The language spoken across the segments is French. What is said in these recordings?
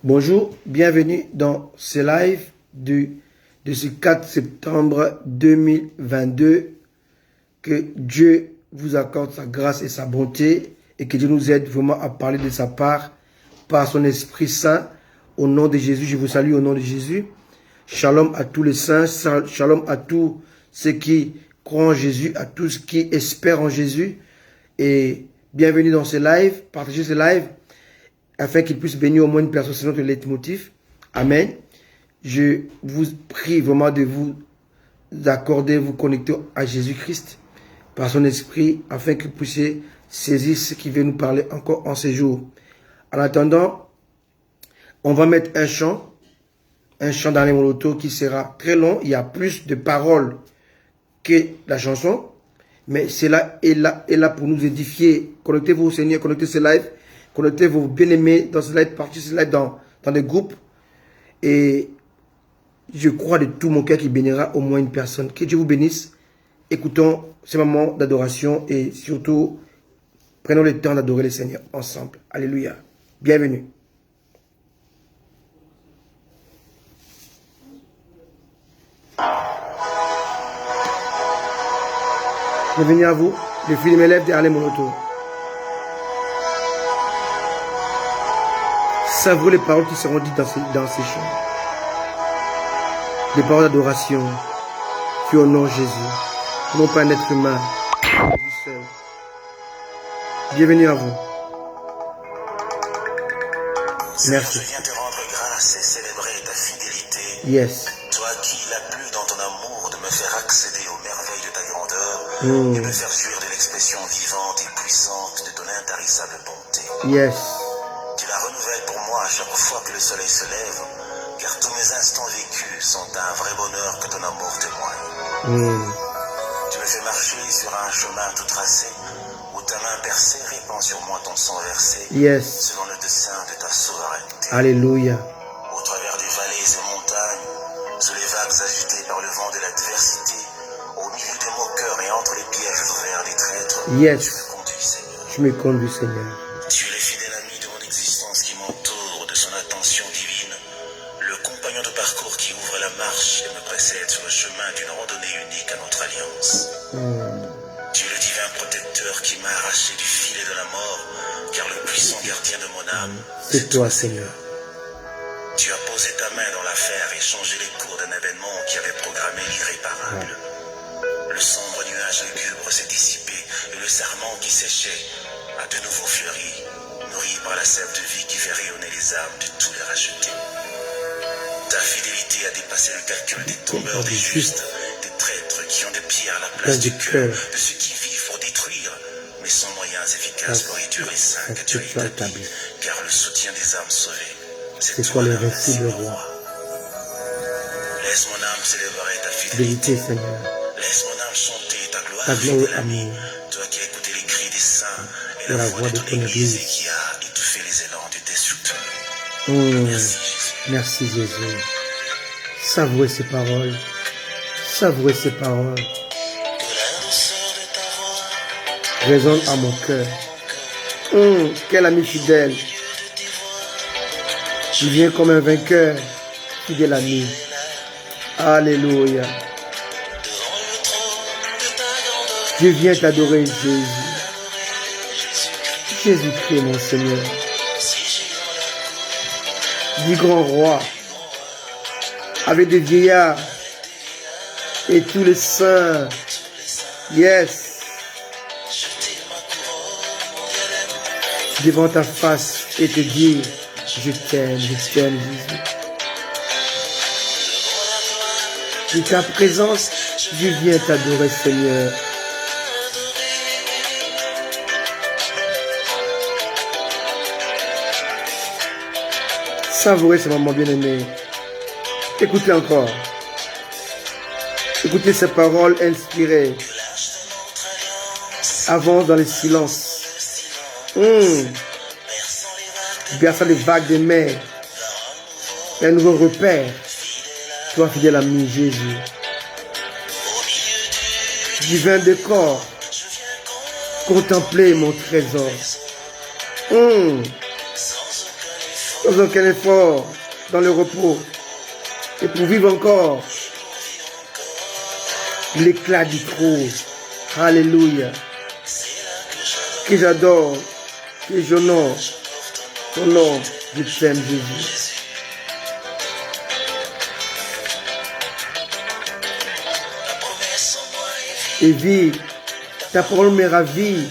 Bonjour, bienvenue dans ce live de ce 4 septembre 2022. Que Dieu vous accorde sa grâce et sa bonté et que Dieu nous aide vraiment à parler de sa part par son Esprit Saint. Au nom de Jésus, je vous salue au nom de Jésus. Shalom à tous les saints, shalom à tous ceux qui croient en Jésus, à tous ceux qui espèrent en Jésus. Et bienvenue dans ce live, partagez ce live afin qu'il puisse bénir au moins une personne, c'est notre leitmotiv. Amen. Je vous prie vraiment de vous accorder, vous connecter à Jésus-Christ par son esprit, afin que vous puissiez saisir ce qui veut nous parler encore en ces jours. En attendant, on va mettre un chant dans les monotos qui sera très long. Il y a plus de paroles que la chanson, mais cela est là pour nous édifier. Connectez-vous au Seigneur, connectez ce live. Connectez vos bien-aimés dans ce live, partagez ce live dans des groupes. Et je crois de tout mon cœur qu'il bénira au moins une personne. Que Dieu vous bénisse. Écoutons ce moment d'adoration et surtout, prenons le temps d'adorer le Seigneur ensemble. Alléluia. Bienvenue. Bienvenue à vous, les filles de mes lèvres derrière les monotos. Savourez les paroles qui seront dites dans ces chants. Des paroles d'adoration qui honorent Jésus, non pas un être humain, Jésus seul. Bienvenue à vous. Merci. Je viens te rendre grâce et célébrer ta fidélité. Yes. Toi qui il a plu dans ton amour de me faire accéder aux merveilles de ta grandeur et me faire jouir de l'expression vivante et puissante de ton intarissable bonté. Yes. Tu la renouvelles pour moi à chaque fois que le soleil se lève, car tous mes instants vécus sont un vrai bonheur que ton amour témoigne. Tu me fais marcher sur un chemin tout tracé, où ta main percée répand sur moi ton sang versé, Yes. selon le dessein de ta souveraineté. Alléluia. Au travers des vallées et montagnes, sous les vagues agitées par le vent de l'adversité, au milieu des moqueurs et entre les pièges ouverts des traîtres, Yes. tu me conduis, Seigneur. Je me conduis, Seigneur. Tu es le fidèle ami de mon existence qui m'entoure de son attention divine, le compagnon de parcours qui ouvre la marche et me précède sur le chemin d'une randonnée unique à notre alliance. Tu es le divin protecteur qui m'a arraché du filet de la mort, car le puissant gardien de mon âme, C'est toi, Seigneur. Tu as posé ta main dans l'affaire et changé les cours d'un événement qui avait programmé l'irréparable. Le sombre nuage lugubre s'est dissipé et le sarment qui séchait a de nouveau fleuri, nourri par la sève de vie qui fait rayonner les âmes de tous les rachetés. Ta fidélité a dépassé le calcul des tombeurs, des justes, des traîtres qui ont des pierres à la place du cœur, de ceux qui vivent pour détruire, mais sans moyens efficaces pour édurer saint que tu as établi, car le soutien des âmes sauvées, C'est toi le récit de roi. Laisse mon âme célébrer ta Fidélité, fidélité. Seigneur. Laisse mon âme chanter ta gloire, Ta gloire, fidèle ami. amour. Toi qui as écouté les cris des saints et Et la voix de ton église et qui a étouffé les élans du destructeur. Merci Jésus. Merci, Jésus. Savourez ces paroles. Savourez ces paroles. Que la douceur de ta voix Résonne à mon cœur. Quel ami fidèle. Il vient comme un vainqueur, fidèle ami. Alléluia. devant le trône de ta grandeur. Je viens t'adorer, Jésus. Jésus-Christ, mon Seigneur. Si j'ai Du grand roi, avec des vieillards et tous les saints. Yes. Devant ta face et te dire, je t'aime, Jésus. De ta présence, je viens t'adorer, Seigneur. Savourez ce moment bien-aimé. Écoutez encore. Écoutez ces paroles inspirées. Avance dans le silence. Berçant les vagues des mers. Un nouveau repère. Toi, fidèle ami Jésus. Divin décor. Contempler mon trésor. sans aucun effort, dans le repos, et pour vivre encore l'éclat du trône. Alléluia. Que j'adore, que j'honore ton nom. Je t'aime, Jésus. Et vie, ta parole me ravit.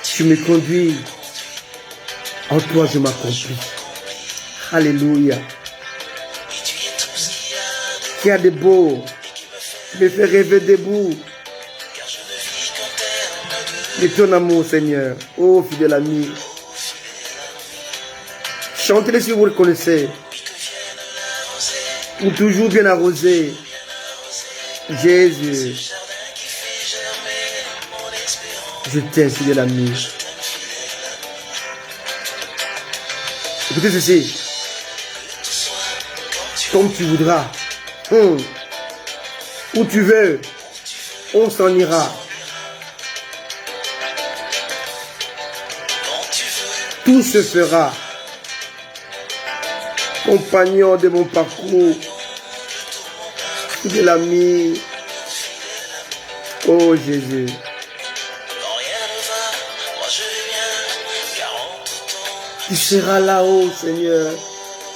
Tu me conduis. En toi, je m'accomplis. Alléluia. Qui a de beau, me fait rêver debout de ton amour, Seigneur. Oh, fidèle ami. Chantez-les si vous le connaissez. Ou toujours bien arrosé. Jésus. Je t'aime, fidèle ami. Écoutez ceci. Comme tu voudras. Où tu veux. On s'en ira. Tout se fera. Compagnon de mon parcours. Fidèle ami. Oh Jésus. Tu seras là-haut, Seigneur.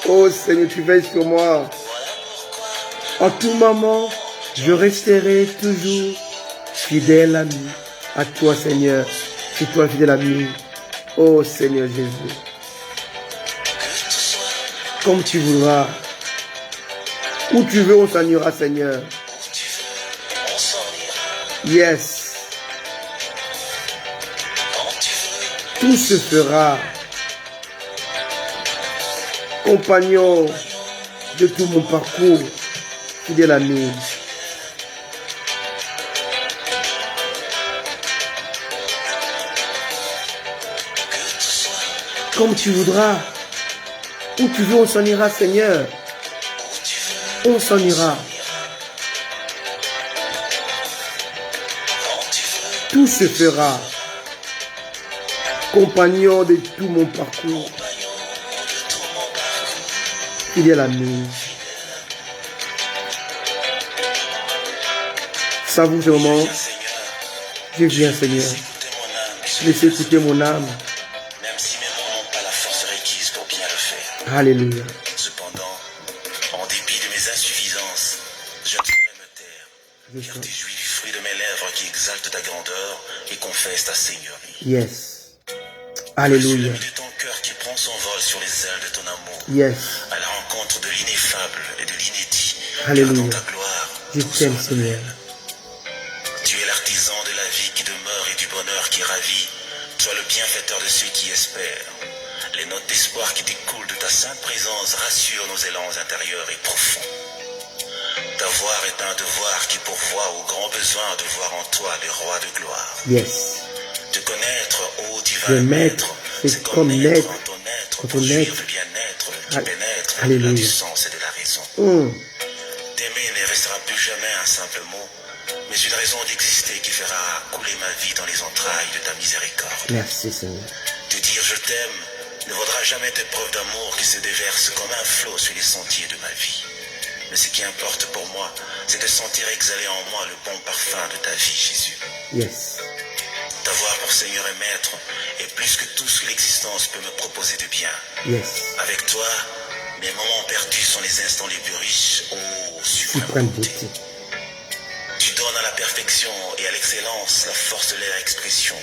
Oh Seigneur, tu veilles sur moi. En tout moment, je resterai toujours fidèle ami à toi, Seigneur. C'est toi, fidèle ami. Oh Seigneur Jésus. Comme tu voudras. Où tu veux, on s'en ira, Seigneur. Yes. Tout se fera. Compagnon de tout mon parcours, fidèle ami. Comme tu voudras. Où tu veux, on s'en ira, Seigneur. On s'en ira. Tout se fera. Compagnon de tout mon parcours. Fidèle ami. Savoure ce moment. Je viens, Seigneur. Laissez écouter mon âme. Même si mes mots n'ont pas la force requise pour bien le faire. Alléluia. Cependant, en dépit de mes insuffisances, je ne saurais me taire. Car tu jouis du fruit de mes lèvres qui exalte ta grandeur et confesse ta seigneurie. Yes. Je Alléluia. suis de ton cœur qui prend son vol sur les ailes de ton amour. Yes. À la rencontre de l'ineffable et de l'inédit. Alléluia. Car dans ta gloire, Je tout t'aime, sera Seigneur. nouvelle. Tu es l'artisan de la vie qui demeure et du bonheur qui ravit. Toi le bienfaiteur de ceux qui espèrent. Les notes d'espoir qui découlent de ta sainte présence rassurent nos élans intérieurs et profonds. T'avoir est un devoir qui pourvoit au grand besoin de voir en toi le roi de gloire. Yes. Te connaître, ô divin Le maître, maître, c'est comme naître en ton être, en ton pour jouir être. du bien-être qui Al- pénètre Alléluia. au-delà du sens et de la raison. T'aimer ne restera plus jamais un simple mot, mais une raison d'exister qui fera couler ma vie dans les entrailles de ta miséricorde. Merci, Seigneur. Te dire je t'aime ne vaudra jamais tes preuves d'amour qui se déversent comme un flot sur les sentiers de ma vie. Mais ce qui importe pour moi, c'est de sentir exhaler en moi le bon parfum de ta vie, Jésus. Yes. T'avoir pour Seigneur et Maître est plus que tout ce que l'existence peut me proposer de bien. Yes. Avec toi, mes moments perdus sont les instants les plus riches. Oh, Suprême suprême beauté. beauté. Tu donnes à la perfection et à l'excellence la force de leur expression,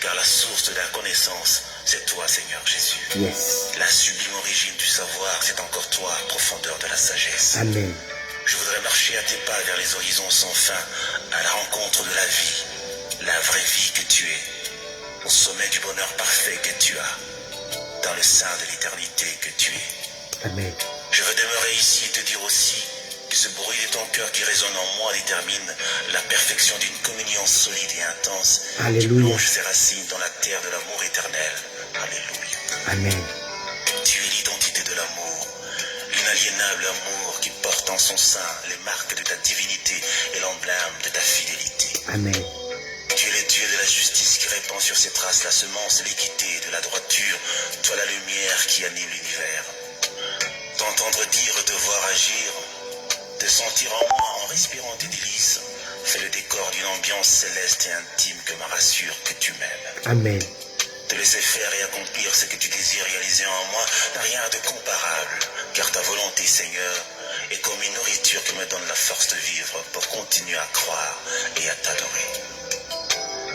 car la source de la connaissance, c'est toi, Seigneur Jésus. Yes. La sublime origine du savoir, c'est encore toi, profondeur de la sagesse. Amen. Je voudrais marcher à tes pas vers les horizons sans fin, à la rencontre de la vie, la vraie vie que tu es, au sommet du bonheur parfait que tu as, dans le sein de l'éternité que tu es. Amen. Je veux demeurer ici et te dire aussi que ce bruit de ton cœur qui résonne en moi détermine la perfection d'une communion solide et intense Alléluia. qui plonge ses racines dans la terre de l'amour éternel. Alléluia. Amen. Tu es l'identité de l'amour, l'inaliénable amour qui porte en son sein les marques de ta divinité et l'emblème de ta fidélité. Amen. Tu es le Dieu de la justice qui répand sur ses traces la semence de l'équité et de la droiture, toi la lumière qui anime l'univers. T'entendre dire, te voir agir, te sentir en moi en respirant tes délices, fait le décor d'une ambiance céleste et intime que me rassure que tu m'aimes. Amen. Te laisser faire et accomplir ce que tu désires réaliser en moi n'a rien de comparable, car ta volonté, Seigneur, est comme une nourriture qui me donne la force de vivre pour continuer à croire et à t'adorer.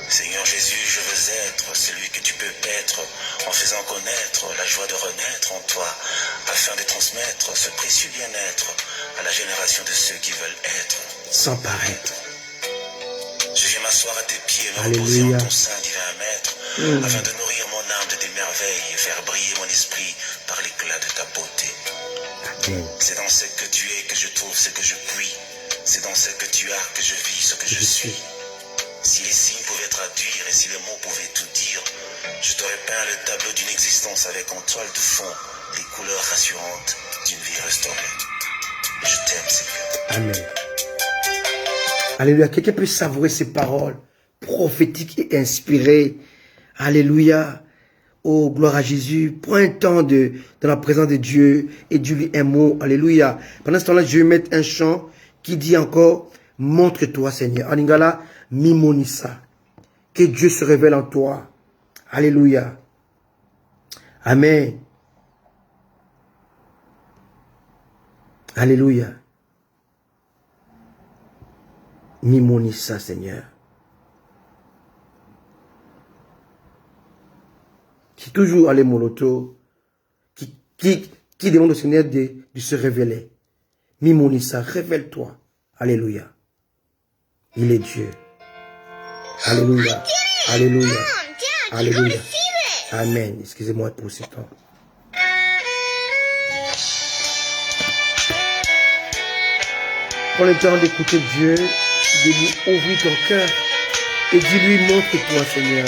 Seigneur Jésus, je veux être celui que tu peux être en faisant connaître la joie de renaître en toi, afin de transmettre ce précieux bien-être à la génération de ceux qui veulent être sans paraître. Je viens m'asseoir à tes pieds et me reposer en ton sein, divin maître, afin de nourrir mon âme de tes merveilles et faire briller mon esprit par l'éclat de ta beauté. C'est dans ce que tu es que je trouve ce que je puis. C'est dans ce que tu as que je vis ce que je suis. Si les signes pouvaient traduire et si les mots pouvaient tout dire, je t'aurais peint le tableau d'une existence avec en toile de fond les couleurs rassurantes d'une vie restaurée. Je t'aime, Seigneur. Amen. Alléluia. Quelqu'un peut savourer ces paroles prophétiques et inspirées. Alléluia. Oh, gloire à Jésus. Prends un temps dans la présence de Dieu et dis-lui un mot. Alléluia. Pendant ce temps-là, je vais mettre un chant qui dit encore, montre-toi, Seigneur. En lingala, mimonisa. Que Dieu se révèle en toi. Alléluia. Amen. Alléluia. Mimonisa, Seigneur. Qui toujours allé moloto, qui demande au Seigneur de se révéler. Mimonisa, révèle-toi. Alléluia. Il est Dieu. Alléluia. Alléluia. Alléluia. Amen. Excusez-moi pour ce temps. Prends le temps d'écouter Dieu, de lui ouvrir ton cœur et dis-lui, montre-toi, Seigneur.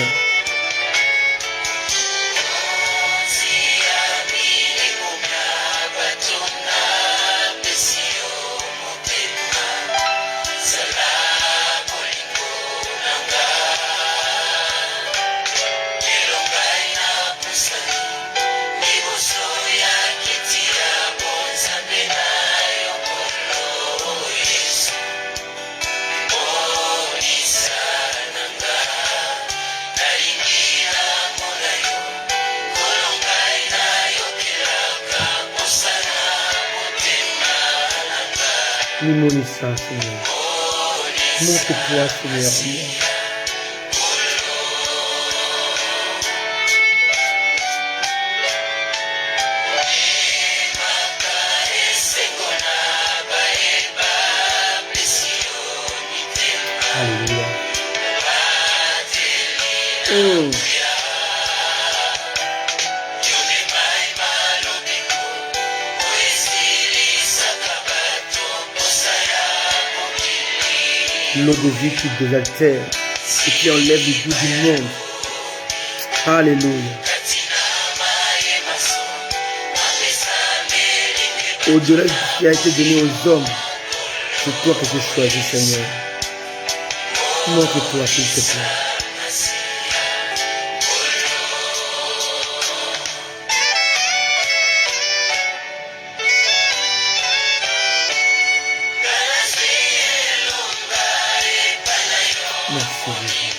Mimonisa, Seigneur. Montre-toi, Seigneur. Alléluia. L'eau de vie qui désaltère et qui enlève le goût du monde. Alléluia. Au-delà de ce qui a été donné aux hommes, c'est toi que j'ai choisi, Seigneur. Montre-toi, s'il te plaît. Merci, Jésus.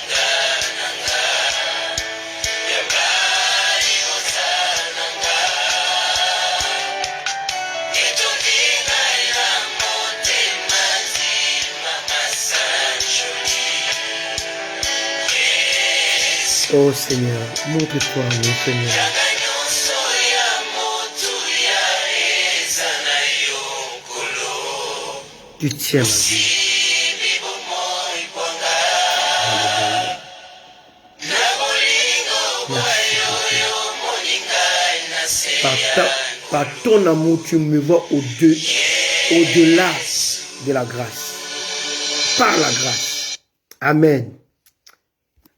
Oh Seigneur, montre-toi à nous, Seigneur. Tu tiens ma vie. Par ton amour, tu me vois au-delà de la grâce. Par la grâce. Amen.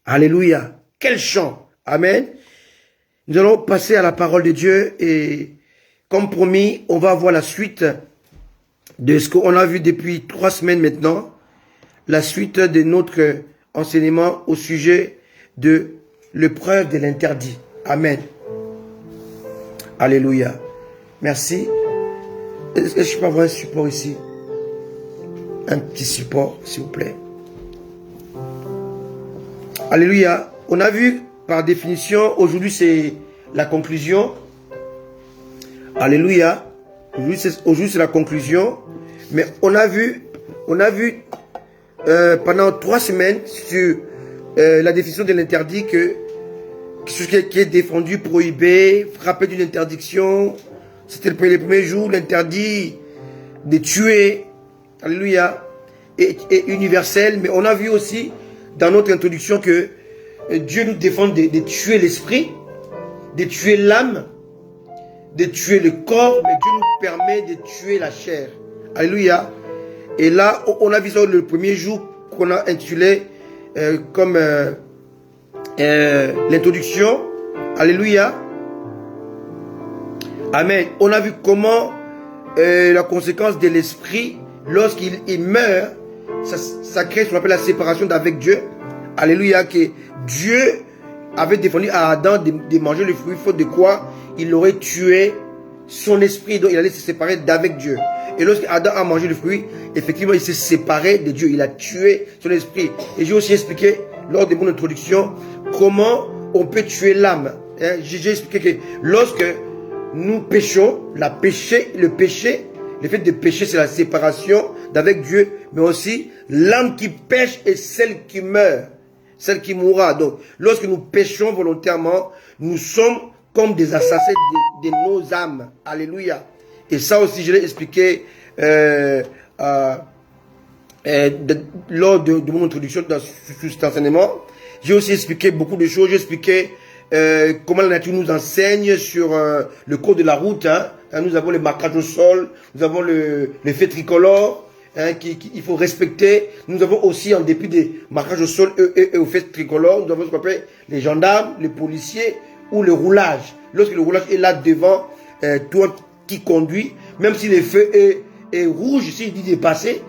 Alléluia. Quel chant. Amen. Nous allons passer à la parole de Dieu et comme promis, on va voir la suite de ce qu'on a vu depuis 3 semaines maintenant. La suite de notre enseignement au sujet de l'épreuve de l'interdit. Amen. Alléluia. Merci. Est-ce que je peux avoir un support ici? Un petit support, s'il vous plaît. Alléluia. On a vu, par définition, aujourd'hui c'est la conclusion. Alléluia. Aujourd'hui c'est la conclusion. Mais on a vu pendant 3 semaines sur la définition de l'interdit que ce qui est défendu, prohibé, frappé d'une interdiction. C'était le premier jour, l'interdit de tuer. Alléluia. Et universel. Mais on a vu aussi dans notre introduction que Dieu nous défend de tuer l'esprit, de tuer l'âme, de tuer le corps, mais Dieu nous permet de tuer la chair. Alléluia. Et là, on a vu ça le premier jour qu'on a intitulé comme l'introduction. Alléluia. Amen. On a vu comment la conséquence de l'esprit, lorsqu'il meurt, ça crée ce qu'on appelle la séparation d'avec Dieu. Alléluia. Que Dieu avait défendu à Adam de manger le fruit, faute de quoi il aurait tué son esprit, donc il allait se séparer d'avec Dieu. Et lorsque Adam a mangé le fruit, effectivement, il s'est séparé de Dieu. Il a tué son esprit. Et j'ai aussi expliqué, lors de mon introduction, comment on peut tuer l'âme. Hein? J'ai expliqué que lorsque nous péchons, le péché, le fait de pécher, c'est la séparation d'avec Dieu, mais aussi l'âme qui pêche est celle qui meurt, celle qui mourra. Donc, lorsque nous péchons volontairement, nous sommes comme des assassins de nos âmes. Alléluia. Et ça aussi, je l'ai expliqué lors de mon introduction sur cet enseignement. J'ai aussi expliqué beaucoup de choses. J'ai expliqué comment la nature nous enseigne sur le code de la route. Hein. Nous avons les marquages au sol, nous avons le fait tricolore qu'il faut respecter. Nous avons aussi, en dépit des marquages au sol et au fait tricolore, nous avons ce qu'on appelle les gendarmes, les policiers ou le roulage. Lorsque le roulage est là devant toi qui conduit, même si le feu est rouge, s'il dit de passer,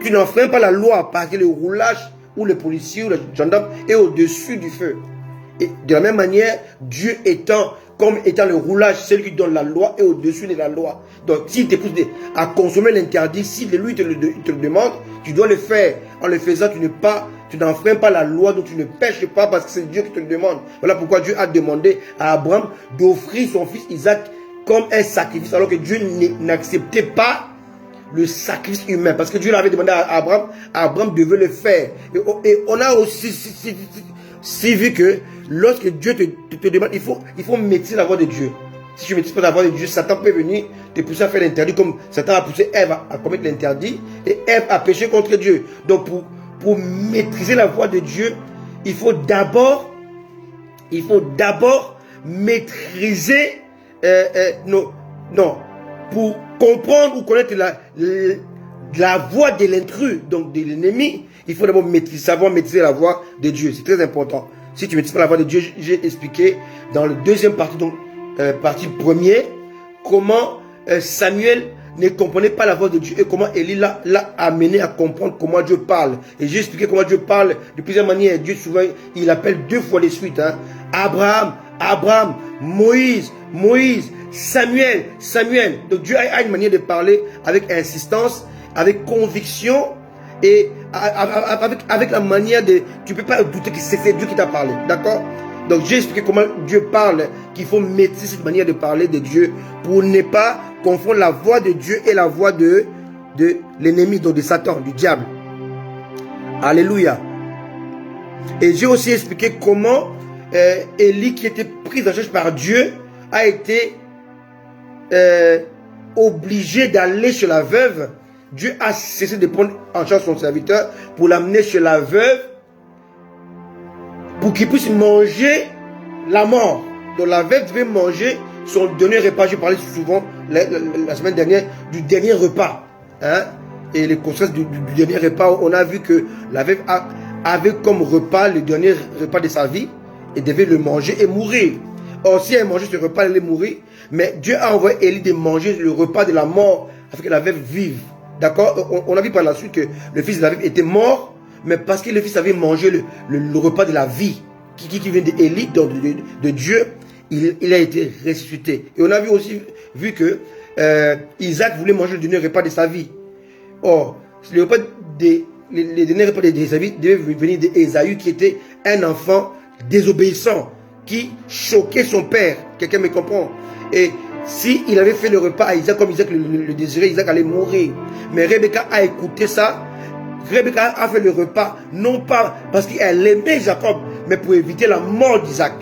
tu n'enfreins pas la loi parce que le roulage ou le policier ou le gendarme est au-dessus du feu. Et de la même manière, Dieu étant le roulage, celui qui donne la loi est au-dessus de la loi. Donc, s'il te pousse à consommer l'interdit, si lui te le demande, tu dois le faire. En le faisant, tu n'enfreins pas la loi, donc tu ne pêches pas parce que c'est Dieu qui te le demande. Voilà pourquoi Dieu a demandé à Abraham d'offrir son fils Isaac comme un sacrifice, alors que Dieu n'acceptait pas le sacrifice humain. Parce que Dieu l'avait demandé à Abraham devait le faire. Et on a aussi vu que lorsque Dieu te demande, il faut maîtriser la voix de Dieu. Si tu ne maîtrises pas la voix de Dieu, Satan peut venir te pousser à faire l'interdit, comme Satan a poussé Ève à commettre l'interdit, et Ève a péché contre Dieu. Donc pour maîtriser la voix de Dieu, il faut d'abord maîtriser pour comprendre ou connaître la voix de l'intrus, donc de l'ennemi, il faut d'abord savoir maîtriser la voix de Dieu. C'est très important. Si tu ne maîtrises pas la voix de Dieu, j'ai expliqué dans la deuxième partie, donc partie première, comment Samuel ne comprenait pas la voix de Dieu et comment Élie l'a amené à comprendre comment Dieu parle. Et j'ai expliqué comment Dieu parle de plusieurs manières. Dieu souvent, il appelle 2 fois de suite. Hein. Abraham, Moïse, Samuel. Donc Dieu a une manière de parler avec insistance, avec conviction et avec la manière de... Tu ne peux pas douter que c'est Dieu qui t'a parlé. D'accord? Donc j'ai expliqué comment Dieu parle, qu'il faut maîtriser cette manière de parler de Dieu pour ne pas confondre la voix de Dieu et la voix de l'ennemi, donc de Satan, du diable. Alléluia. Et j'ai aussi expliqué comment Élie, qui était prise en charge par Dieu, a été obligé d'aller chez la veuve. Dieu a cessé de prendre en charge son serviteur pour l'amener chez la veuve pour qu'il puisse manger la mort. Donc la veuve devait manger son dernier repas. J'ai parlé souvent la semaine dernière du dernier repas. Hein? Et les conséquences du dernier repas, on a vu que la veuve avait comme repas le dernier repas de sa vie et devait le manger et mourir. Or, si elle mangeait ce repas, elle allait mourir. Mais Dieu a envoyé Élie de manger le repas de la mort afin que la veuve vive. D'accord? On a vu par la suite que le fils de la veuve était mort. mais parce que le Fils avait mangé le repas de la vie, qui vient d'Élie, de Dieu, il a été ressuscité. Et on a aussi vu que Isaac voulait manger le dernier repas de sa vie. Or, le repas les derniers repas de sa vie devait venir d'Ésaü, qui était un enfant désobéissant, qui choquait son père. Quelqu'un me comprend? Et si il avait fait le repas à Isaac comme Isaac le désirait, Isaac allait mourir. Mais Rebecca a écouté ça. Rebecca a fait le repas, non pas parce qu'elle aimait Jacob, mais pour éviter la mort d'Isaac,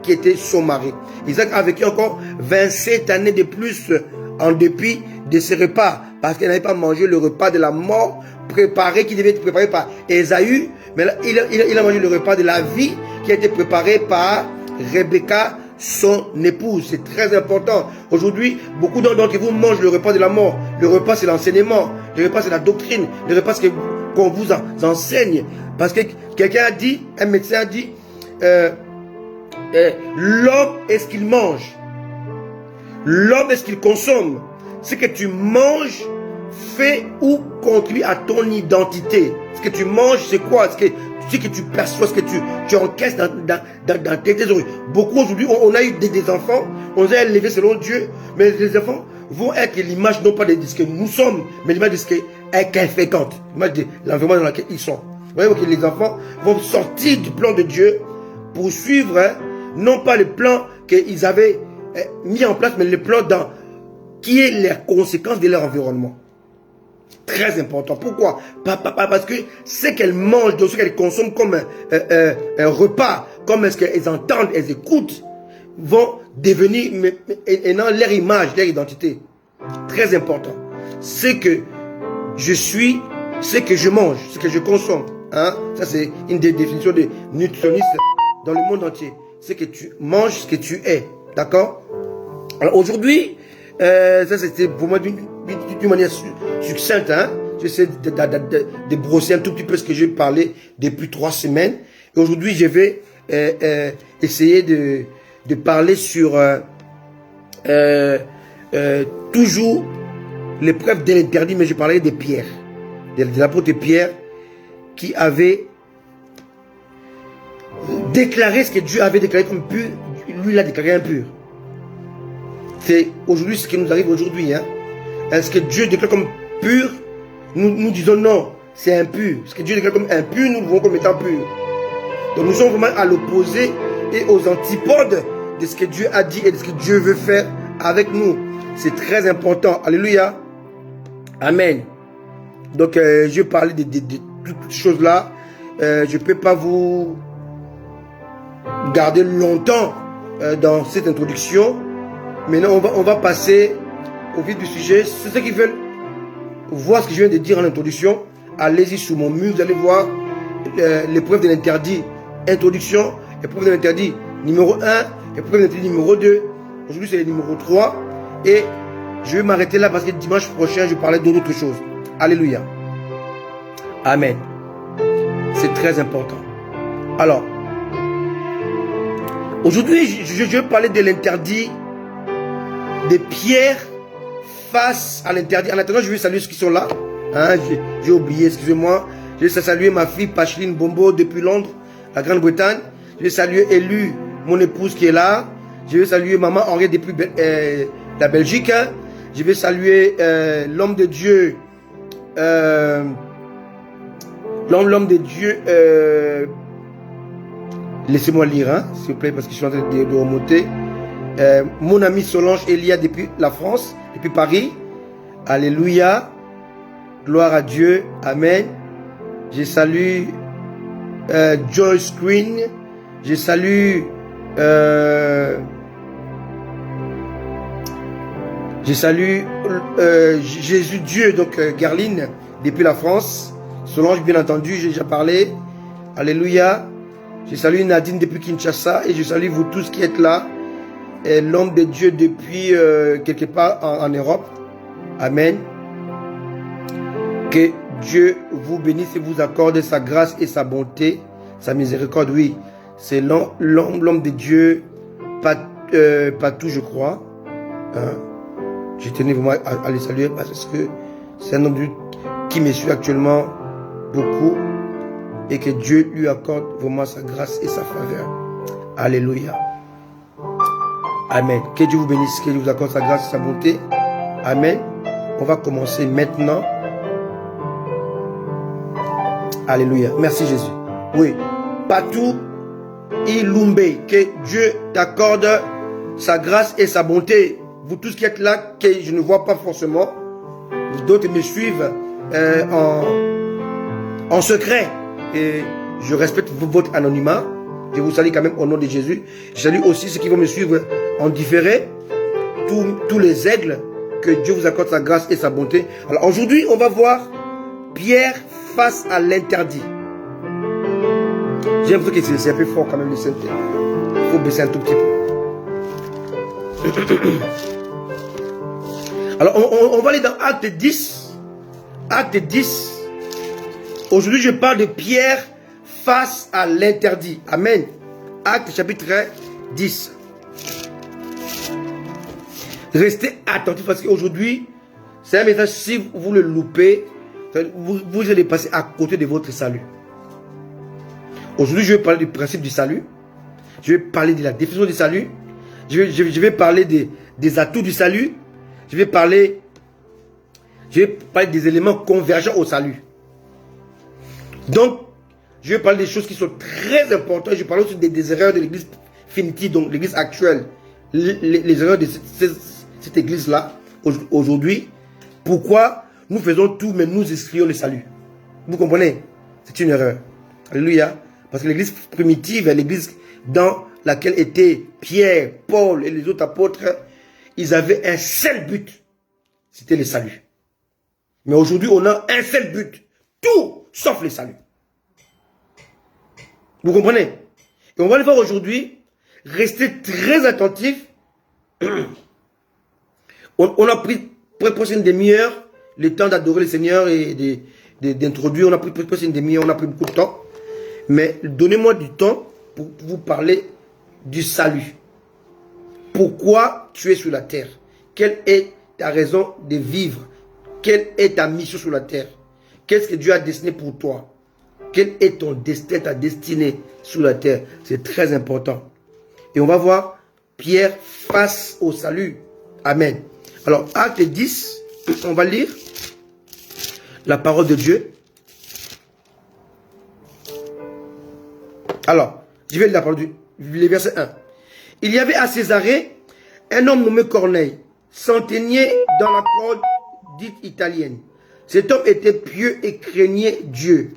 qui était son mari. Isaac a vécu encore 27 années de plus en dépit de ce repas, parce qu'elle n'avait pas mangé le repas de la mort préparé, qui devait être préparé par Ésaü. Mais là, il a mangé le repas de la vie qui a été préparé par Rebecca, son épouse. C'est très important. Aujourd'hui, beaucoup d'entre vous mangent le repas de la mort. Le repas, c'est l'enseignement. Le repas, c'est la doctrine. Le repas, c'est qu'on vous enseigne. Parce que quelqu'un a dit, un médecin a dit, l'homme est ce qu'il mange. L'homme est ce qu'il consomme. Ce que tu manges fait ou contribue à ton identité. Ce que tu manges, c'est quoi? Ce que tu perçois, ce que tu encaisses dans tes oreilles. Beaucoup aujourd'hui, on a eu des enfants, on les a élevés selon Dieu, mais les enfants vont être l'image non pas de ce que nous sommes, mais l'image de ce qu'elles fréquentent, l'image de l'environnement dans lequel ils sont. Vous voyez que les enfants vont sortir du plan de Dieu pour suivre, non pas le plan qu'ils avaient mis en place, mais le plan qui est les conséquences de leur environnement. Très important. Pourquoi? Parce que ce qu'elles mangent, ce qu'elles consomment comme un repas, comme ce qu'elles entendent, elles écoutent, vont devenir ayant leur image, leur identité. Très important. Ce que je suis, ce que je mange, ce que je consomme. Hein? Ça, c'est une des définitions des nutritionnistes dans le monde entier. Ce que tu manges, ce que tu es. D'accord? Alors aujourd'hui, ça c'était pour moi d'une manière succincte. Hein? J'essaie de brosser un tout petit peu ce que j'ai parlé depuis 3 semaines. Et aujourd'hui, je vais essayer de parler sur toujours l'épreuve de l'interdit, mais je parlerai de Pierre, de l'apôtre Pierre, qui avait déclaré ce que Dieu avait déclaré comme pur, lui l'a déclaré impur. C'est aujourd'hui ce qui nous arrive aujourd'hui. Hein? Ce que Dieu déclare comme pur, nous disons non, c'est impur. Ce que Dieu déclare comme impur, nous le voyons comme étant pur. Donc nous sommes vraiment à l'opposé et aux antipodes de ce que Dieu a dit et de ce que Dieu veut faire avec nous. C'est très important. Alléluia. Amen. Donc je vais parler de toutes ces choses-là. Je ne peux pas vous garder longtemps dans cette introduction. Maintenant, on va passer au vif du sujet. C'est ceux qui veulent voir ce que je viens de dire en introduction, allez-y sur mon mur, vous allez voir l'épreuve de l'interdit. Introduction, épreuve de l'interdit numéro 1, épreuve de l'interdit numéro 2. Aujourd'hui, c'est le numéro 3. Et je vais m'arrêter là parce que dimanche prochain, je parlais d'autres choses. Alléluia. Amen. C'est très important. Alors, aujourd'hui, je vais parler de l'interdit de Pierre face à l'interdit. En attendant, je vais saluer ceux qui sont là. Hein, j'ai oublié, excusez-moi. Je vais saluer ma fille Pacheline Bombo depuis Londres, la Grande-Bretagne. Je vais saluer Élu, mon épouse qui est là. Je vais saluer maman Henriette depuis la Belgique. Je vais saluer l'homme de Dieu. L'homme de Dieu. Laissez-moi lire, hein, s'il vous plaît, parce que je suis en train de remonter. Mon ami Solange Elia depuis la France, depuis Paris. Alléluia. Gloire à Dieu. Amen. Je salue Joyce Green. Je salue Jésus Dieu, donc Garline, depuis la France. Solange, bien entendu, j'ai déjà parlé. Alléluia. Je salue Nadine depuis Kinshasa et je salue vous tous qui êtes là. L'homme de Dieu depuis quelque part en Europe. Amen. Que Dieu vous bénisse et vous accorde sa grâce et sa bonté, sa miséricorde. Oui, c'est l'homme de Dieu, pas tout, je crois. Hein? Je tenais vraiment à les saluer parce que c'est un homme de Dieu qui me suit actuellement beaucoup. et que Dieu lui accorde vraiment sa grâce et sa faveur. Alléluia. Amen. Que Dieu vous bénisse, que Dieu vous accorde sa grâce et sa bonté. Amen. On va commencer maintenant. Alléluia. Merci Jésus. Oui. Partout, Ilumbe, que Dieu t'accorde sa grâce et sa bonté. Vous tous qui êtes là, que je ne vois pas forcément. D'autres me suivent en secret. Et je respecte votre anonymat. Je vous salue quand même au nom de Jésus. Je salue aussi ceux qui vont me suivre en différé. Tous les aigles. Que Dieu vous accorde sa grâce et sa bonté. Alors aujourd'hui, on va voir Pierre face à l'interdit. J'ai l'impression que c'est un peu fort quand même le synthé. Il faut baisser un tout petit peu. Alors on va aller dans Acte 10. Acte 10. Aujourd'hui, je parle de Pierre face à l'interdit. Amen. Acte chapitre 10. Restez attentifs parce qu'aujourd'hui, c'est un message, si vous le loupez, vous allez passer à côté de votre salut. Aujourd'hui, je vais parler du principe du salut. Je vais parler de la définition du salut. Je vais parler des atouts du salut. Je vais parler des éléments convergents au salut. Donc, je vais parler des choses qui sont très importantes. Je vais parler aussi des erreurs de l'église finitive, donc l'église actuelle. Les erreurs de cette église-là, aujourd'hui. Pourquoi nous faisons tout, mais nous excluons le salut? Vous comprenez? C'est une erreur. Alléluia. Parce que l'église primitive, l'église dans laquelle étaient Pierre, Paul et les autres apôtres, ils avaient un seul but. C'était le salut. Mais aujourd'hui, on a un seul but. Tout sauf le salut. Vous comprenez? Et on va le voir aujourd'hui. Restez très attentifs. On a pris presque une demi-heure le temps d'adorer le Seigneur et d'introduire. On a pris presque une demi-heure, on a pris beaucoup de temps. Mais donnez-moi du temps pour vous parler du salut. Pourquoi tu es sur la terre? Quelle est ta raison de vivre? Quelle est ta mission sur la terre? Qu'est-ce que Dieu a destiné pour toi? Quel est ton destin, ta destinée sur la terre? C'est très important. Et on va voir Pierre face au salut. Amen. Alors, Acte 10, on va lire la parole de Dieu. Alors, je vais lire la parole du verset 1. Il y avait à Césarée un homme nommé Corneille, centenier dans la cour dite italienne. Cet homme était pieux et craignait Dieu.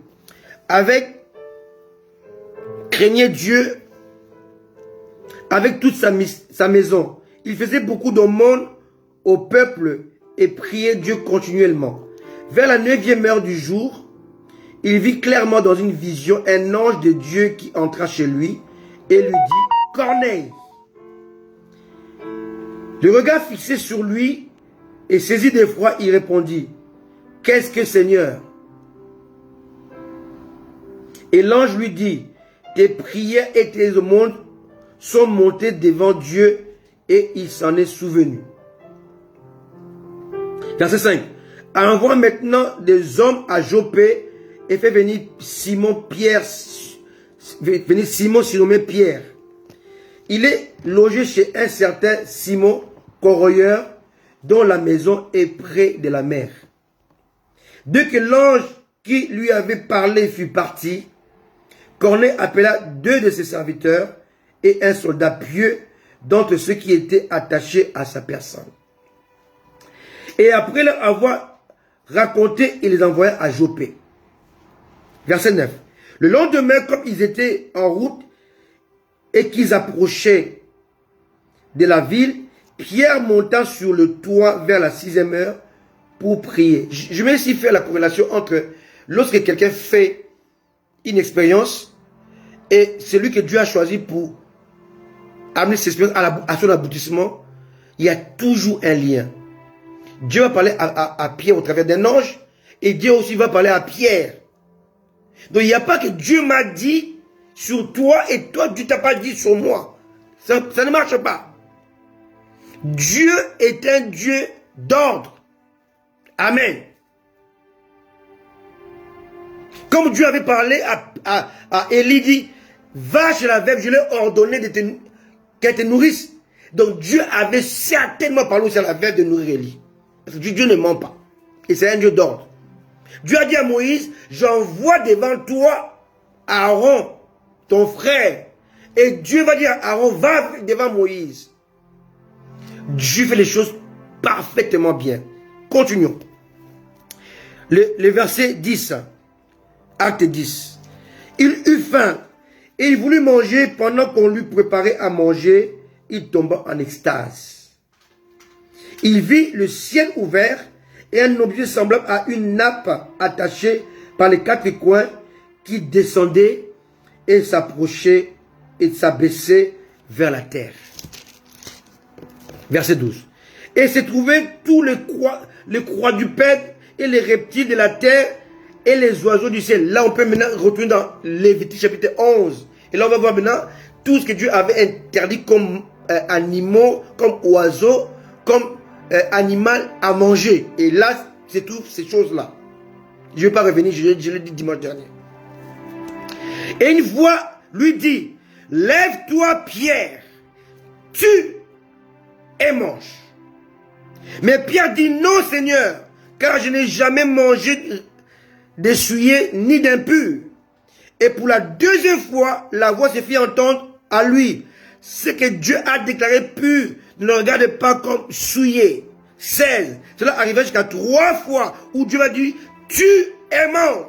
Craignait Dieu avec toute sa maison. Il faisait beaucoup d'aumônes au peuple et priait Dieu continuellement. Vers la 9e heure du jour, il vit clairement dans une vision un ange de Dieu qui entra chez lui et lui dit « Corneille !» Le regard fixé sur lui et saisi d'effroi, il répondit « Qu'est-ce que Seigneur ?» Et l'ange lui dit « Tes prières et tes aumônes sont montées devant Dieu et il s'en est souvenu. » Verset 5. Envoie maintenant des hommes à Joppé et fait venir Simon surnommé Pierre. Il est logé chez un certain Simon corroyeur dont la maison est près de la mer. Dès que l'ange qui lui avait parlé fut parti, Corneille appela 2 de ses serviteurs et un soldat pieux d'entre ceux qui étaient attachés à sa personne. Et après leur avoir raconté, il les envoya à Joppé. Verset 9. Le lendemain, comme ils étaient en route et qu'ils approchaient de la ville, Pierre monta sur le toit vers la 6e heure pour prier. Je vais ici faire la corrélation entre lorsque quelqu'un fait une expérience et celui que Dieu a choisi pour amener cette expérience à son aboutissement. Il y a toujours un lien. Dieu va parler à Pierre au travers d'un ange et Dieu aussi va parler à Pierre. Donc il n'y a pas que Dieu m'a dit sur toi et toi tu t'as pas dit sur moi. Ça ne marche pas. Dieu est un Dieu d'ordre. Amen. Comme Dieu avait parlé à Élie, dit, va chez la veuve, je lui ai ordonné qu'elle te nourrisse. Donc Dieu avait certainement parlé aussi à la veuve de nourrir Élie. Parce que Dieu ne ment pas. Et c'est un Dieu d'ordre. Dieu a dit à Moïse, j'envoie devant toi Aaron, ton frère. Et Dieu va dire à Aaron, va devant Moïse. Dieu fait les choses parfaitement bien. Continuons. Le verset 10, acte 10. Il eut faim et il voulut manger. Pendant qu'on lui préparait à manger, il tomba en extase. Il vit le ciel ouvert et un objet semblable à une nappe attachée par les quatre coins qui descendait et s'approchait et s'abaissait vers la terre. Verset 12. Et s'est trouvé tous les quadrupèdes et les reptiles de la terre et les oiseaux du ciel. Là, on peut maintenant retourner dans Lévitique chapitre 11. Et là, on va voir maintenant tout ce que Dieu avait interdit comme animaux, comme oiseaux, comme animal à manger. Et là, c'est toutes ces choses-là. Je ne vais pas revenir, je l'ai dit dimanche dernier. Et une voix lui dit, lève-toi Pierre, tue et mange. Mais Pierre dit, non Seigneur, car je n'ai jamais mangé de souillé ni d'impur. Et pour la deuxième fois, la voix se fit entendre à lui. Ce que Dieu a déclaré pur, ne regarde pas comme souillé. 16. Cela arriva jusqu'à 3 fois où Dieu va dire, tue et mange.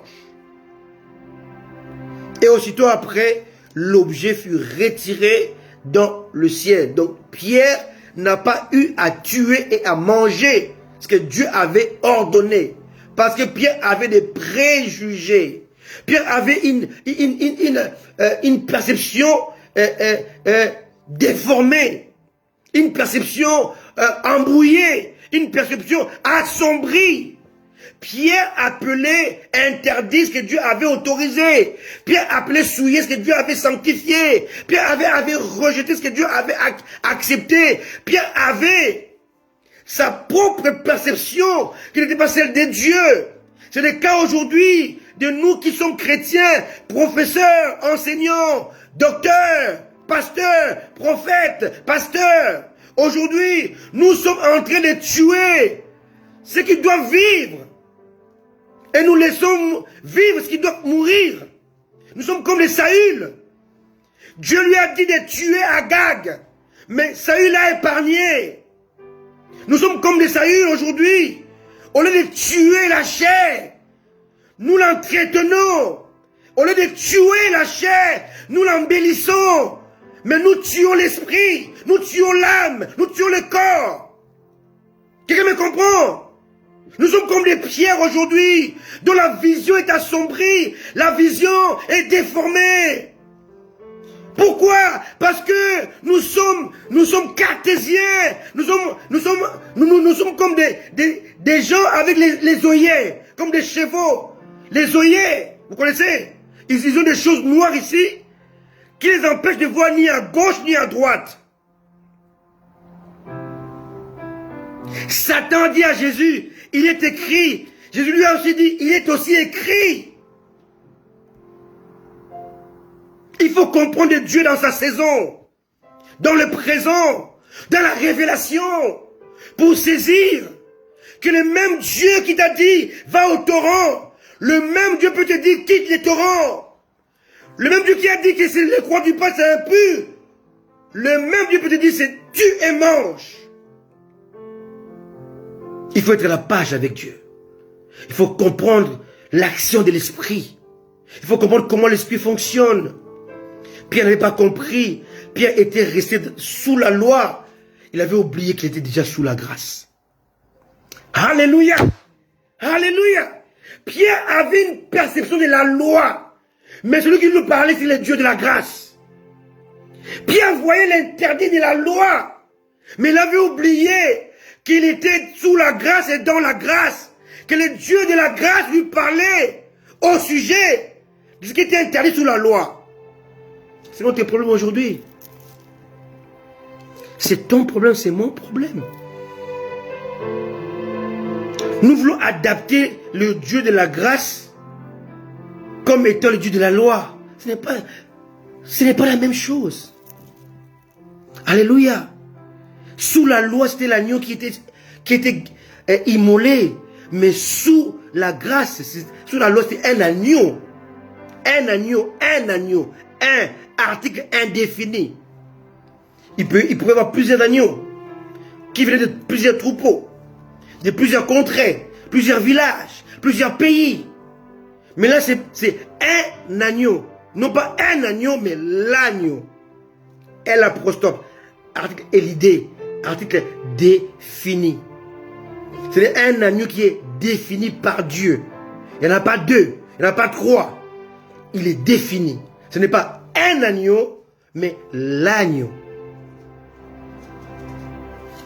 Et aussitôt après, l'objet fut retiré dans le ciel. Donc Pierre n'a pas eu à tuer et à manger ce que Dieu avait ordonné. Parce que Pierre avait des préjugés. Pierre avait une perception déformée. Une perception embrouillée. Une perception assombrie. Pierre appelait interdit ce que Dieu avait autorisé. Pierre appelait souiller ce que Dieu avait sanctifié. Pierre avait rejeté ce que Dieu avait accepté. Pierre avait sa propre perception qui n'était pas celle de Dieu. C'est le cas aujourd'hui de nous qui sommes chrétiens, professeurs, enseignants, docteurs, pasteurs, prophètes, pasteurs. Aujourd'hui, nous sommes en train de tuer ceux qui doivent vivre. Et nous laissons vivre ce qui doit mourir. Nous sommes comme les Saül. Dieu lui a dit de tuer Agag. Mais Saül a épargné. Nous sommes comme les Saül aujourd'hui. Au lieu de tuer la chair, nous l'entretenons. Au lieu de tuer la chair, nous l'embellissons. Mais nous tuons l'esprit, nous tuons l'âme, nous tuons le corps. Quelqu'un me comprend? Nous sommes comme des pierres aujourd'hui, dont la vision est assombrie, la vision est déformée. Pourquoi? Parce que nous sommes cartésiens, nous sommes comme des gens avec les œillets, comme des chevaux. Les œillets, vous connaissez? Ils ont des choses noires ici, qui les empêchent de voir ni à gauche ni à droite. Satan dit à Jésus, il est écrit. Jésus lui a aussi dit, il est aussi écrit. Il faut comprendre Dieu dans sa saison, dans le présent, dans la révélation, pour saisir que le même Dieu qui t'a dit, va au torrent, le même Dieu peut te dire, quitte les torrents. Le même Dieu qui a dit que c'est les croix du pas, c'est impur. Le même Dieu peut te dire, c'est tue et mange. Il faut être à la page avec Dieu. Il faut comprendre l'action de l'esprit. Il faut comprendre comment l'esprit fonctionne. Pierre n'avait pas compris. Pierre était resté sous la loi. Il avait oublié qu'il était déjà sous la grâce. Alléluia. Alléluia. Pierre avait une perception de la loi. Mais celui qui nous parlait, c'est le Dieu de la grâce. Pierre voyait l'interdit de la loi. Mais il avait oublié qu'il était sous la grâce et dans la grâce. Que le Dieu de la grâce lui parlait au sujet de ce qui était interdit sous la loi. C'est notre problème aujourd'hui. C'est ton problème, c'est mon problème. Nous voulons adapter le Dieu de la grâce comme étant le Dieu de la loi. Ce n'est pas la même chose. Alléluia. Sous la loi, c'était l'agneau qui était immolé. Mais sous la grâce, sous la loi, c'est un agneau. Un agneau, un article indéfini. Il pourrait y avoir plusieurs agneaux qui venaient de plusieurs troupeaux, de plusieurs contrées, plusieurs villages, plusieurs pays. Mais là, c'est un agneau. Non pas un agneau, mais l'agneau. Elle apostrophe. Article élidé. Article défini. C'est un agneau qui est défini par Dieu. Il n'y en a pas deux. Il n'y en a pas trois. Il est défini. Ce n'est pas un agneau, mais l'agneau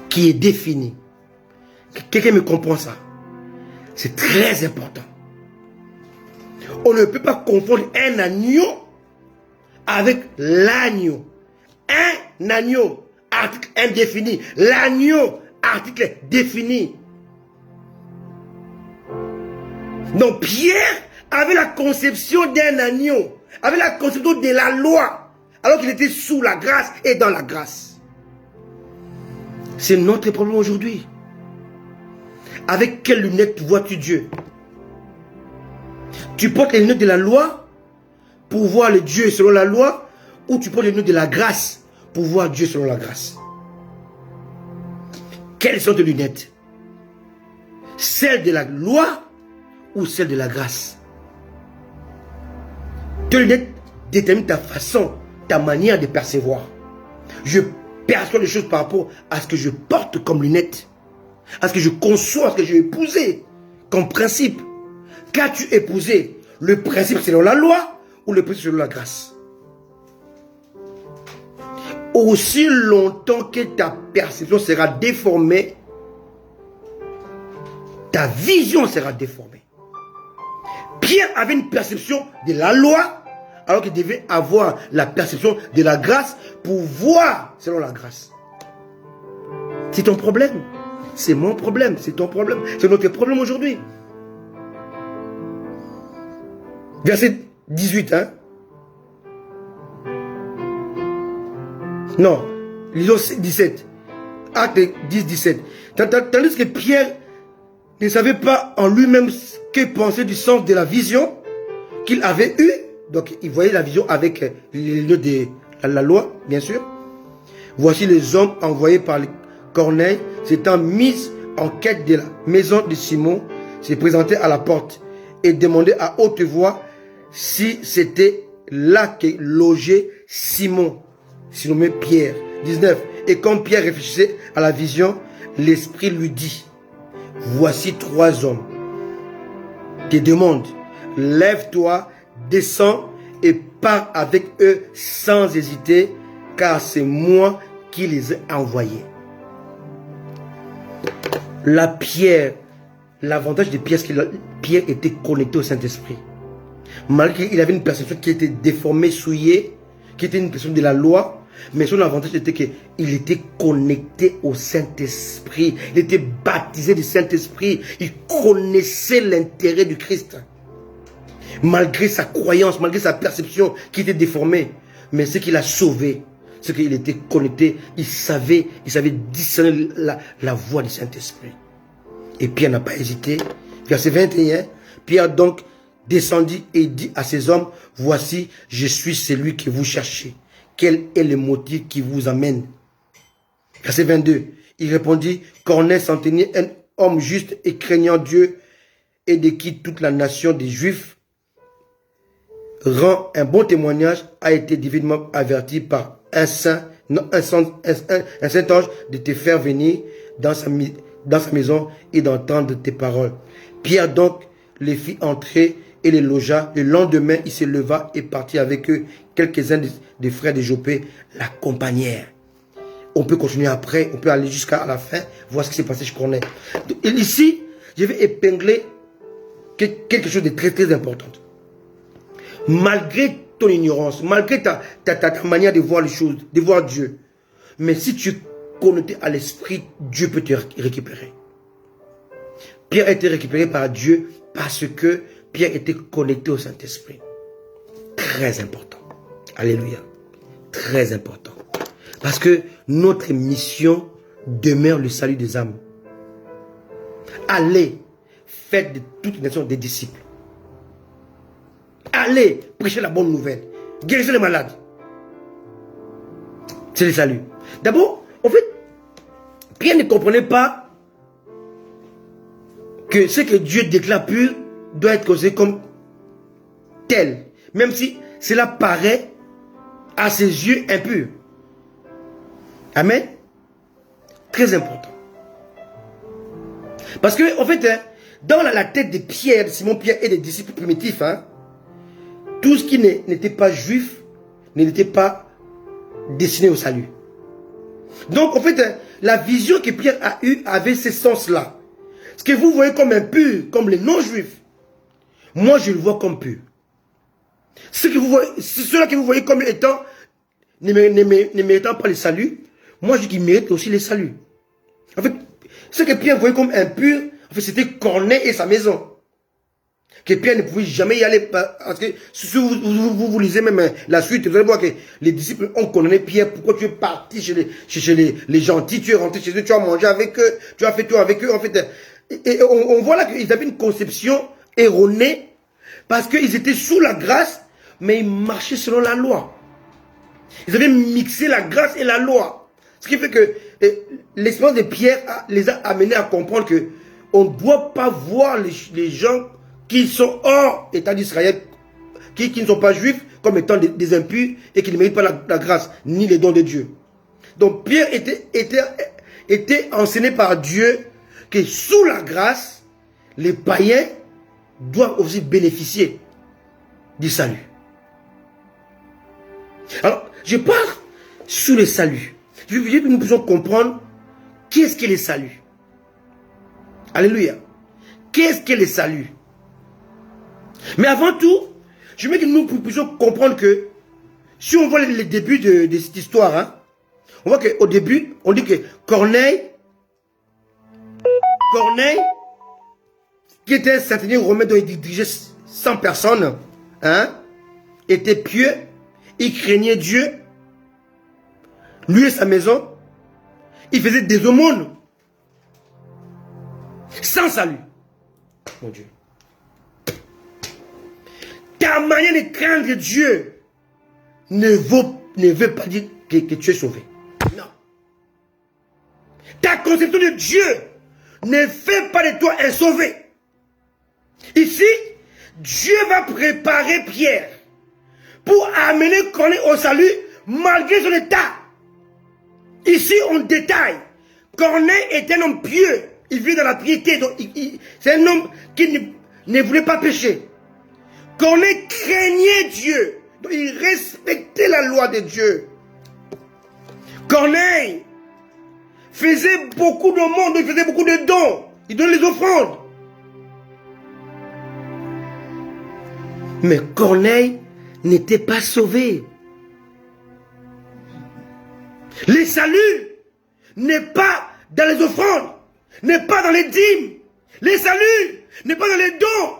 qui est défini. Quelqu'un me comprend ça? C'est très important. On ne peut pas confondre un agneau avec l'agneau. Un agneau, article indéfini. L'agneau, article défini. Donc Pierre avait la conception d'un agneau, avait la conception de la loi, alors qu'il était sous la grâce et dans la grâce. C'est notre problème aujourd'hui. Avec quelles lunettes vois-tu Dieu? Tu portes les lunettes de la loi pour voir le Dieu selon la loi, ou tu portes les lunettes de la grâce pour voir Dieu selon la grâce? Quelles sont tes lunettes? Celles de la loi ou celles de la grâce? Tes lunettes déterminent ta façon, ta manière de percevoir. Je perçois les choses par rapport à ce que je porte comme lunettes, à ce que je conçois, à ce que j'ai épousé comme principe. Qu'as-tu épousé? Le principe selon la loi ou le principe selon la grâce? Aussi longtemps que ta perception sera déformée, ta vision sera déformée. Pierre avait une perception de la loi, alors qu'il devait avoir la perception de la grâce pour voir selon la grâce. C'est ton problème. C'est mon problème. C'est ton problème. C'est notre problème aujourd'hui. Verset 18, hein? Non, lisons 17. Acte 10, 17. Tandis que Pierre ne savait pas en lui-même que penser du sens de la vision qu'il avait eue. Donc, il voyait la vision avec les lieux de la loi, bien sûr. Voici les hommes envoyés par Corneille, s'étant mis en quête de la maison de Simon, s'est présenté à la porte et demandé à haute voix si c'était là que logeait Simon, surnommé Pierre. 19. Et quand Pierre réfléchissait à la vision, l'Esprit lui dit: voici 3 hommes qui demandent, lève-toi, descends et pars avec eux sans hésiter, car c'est moi qui les ai envoyés. La Pierre, l'avantage de Pierre, c'est que Pierre était connecté au Saint-Esprit. Malgré qu'il avait une perception qui était déformée, souillée, qui était une perception de la loi, mais son avantage était qu'il était connecté au Saint-Esprit. Il était baptisé du Saint-Esprit. Il connaissait l'intérêt du Christ. Malgré sa croyance, malgré sa perception qui était déformée. Mais ce qui l'a sauvé, c'est qu'il était connecté. Il savait discerner la voix du Saint-Esprit. Et Pierre n'a pas hésité. Verset 21. Pierre donc descendit et dit à ces hommes: voici, je suis celui que vous cherchez. Quel est le motif qui vous amène? Verset 22. Il répondit: Corneille, centenier, un homme juste et craignant Dieu, et de qui toute la nation des Juifs rend un bon témoignage, a été divinement averti par un saint ange de te faire venir dans sa maison et d'entendre tes paroles. Pierre donc les fit entrer et les logea. Le lendemain, il se leva et partit avec eux. Quelques-uns des frères de Joppé l'accompagnèrent. On peut continuer après, on peut aller jusqu'à la fin, voir ce qui s'est passé chez Corneille. Ici, je vais épingler quelque chose de très très important. Malgré ton ignorance, malgré ta manière de voir les choses, de voir Dieu, mais si tu es connecté à l'Esprit, Dieu peut te récupérer. Pierre a été récupéré par Dieu parce que Pierre était connecté au Saint-Esprit. très important. Alléluia. Très important. Parce que notre mission demeure le salut des âmes. Allez, faites de toutes les nations des disciples. Allez, prêchez la bonne nouvelle. Guérissez les malades. C'est le salut. D'abord, en fait, Pierre ne comprenait pas que ce que Dieu déclare pur doit être considéré comme tel. Même si cela paraît à ses yeux impur. Amen. Très important. Parce que, en fait, dans la tête de Pierre, de Simon Pierre et des disciples primitifs, tout ce qui n'était pas juif n'était pas destiné au salut. Donc, en fait, la vision que Pierre a eue avait ce sens-là. Ce que vous voyez comme impur, comme les non-juifs, moi je le vois comme pur. Ceux-là que vous voyez comme étant ne méritant pas le salut, moi je dis qu'ils méritent aussi le salut. En fait, ce que Pierre voyait comme impur, en fait, c'était Corneille et sa maison. Que Pierre ne pouvait jamais y aller. Parce que si vous lisez même la suite, vous allez voir que les disciples ont condamné Pierre. Pourquoi tu es parti chez les gentils, tu es rentré chez eux, tu as mangé avec eux, tu as fait tout avec eux. En fait, et on voit là qu'ils avaient une conception erronée parce qu'ils étaient sous la grâce, mais ils marchaient selon la loi. Ils avaient mixé la grâce et la loi. Ce qui fait que l'expérience de Pierre les a amenés à comprendre que on ne doit pas voir les gens qui sont hors État d'Israël, qui ne sont pas juifs, comme étant des impurs et qui ne méritent pas la grâce, ni les dons de Dieu. Donc Pierre était enseigné par Dieu que sous la grâce, les païens doivent aussi bénéficier du salut. Alors, je parle sous le salut. Je veux que nous puissions comprendre qu'est-ce qu'est le salut. Alléluia. Qu'est-ce qu'est le salut? Mais avant tout, je veux que nous puissions comprendre que si on voit les débuts de cette histoire, on voit qu'au début, on dit que Corneille, qui était un centenier romain dont il dirigeait 100 personnes, était pieux, il craignait Dieu, lui et sa maison, il faisait des aumônes, sans salut. Mon Dieu. Ta manière de craindre Dieu ne veut pas dire que tu es sauvé. Non. Ta conception de Dieu ne fait pas de toi un sauvé. Ici, Dieu va préparer Pierre pour amener Corneille au salut malgré son état. Ici, on détaille. Corneille est un homme pieux. Il vit dans la piété. C'est un homme qui ne voulait pas pécher. Corneille craignait Dieu. Donc il respectait la loi de Dieu. Corneille faisait beaucoup de monde, il faisait beaucoup de dons. Il donnait les offrandes. Mais Corneille n'était pas sauvé. Le salut n'est pas dans les offrandes, n'est pas dans les dîmes. Le salut n'est pas dans les dons,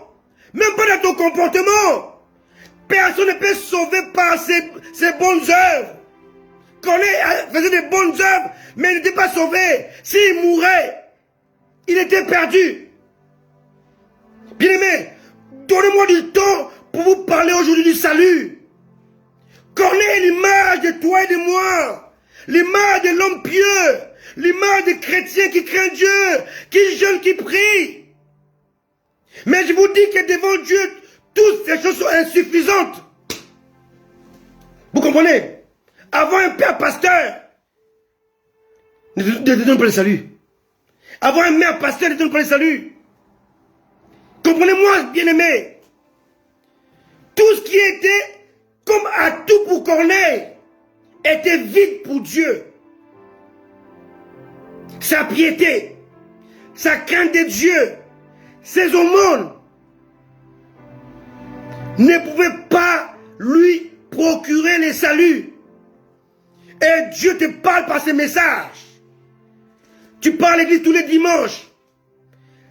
même pas dans ton comportement. Personne ne peut sauver par ses bonnes œuvres. Corneille faisait des bonnes œuvres, mais il n'était pas sauvé. S'il mourait, il était perdu. Bien-aimé, donnez-moi du temps pour vous parler aujourd'hui du salut. Corneille est l'image de toi et de moi. L'image de l'homme pieux. L'image des chrétiens qui craignent Dieu, qui jeûnent, qui prient. Mais je vous dis que devant Dieu, toutes ces choses sont insuffisantes. Vous comprenez? Avoir un père pasteur ne donne pas le salut. Avoir un mère pasteur ne donne pas le salut. Comprenez-moi, bien-aimé. Tout ce qui était comme atout pour Corneille était vide pour Dieu. Sa piété, sa crainte de Dieu, ses aumônes ne pouvaient pas lui procurer le salut. Et Dieu te parle par ces messages. Tu parles à l'église tous les dimanches,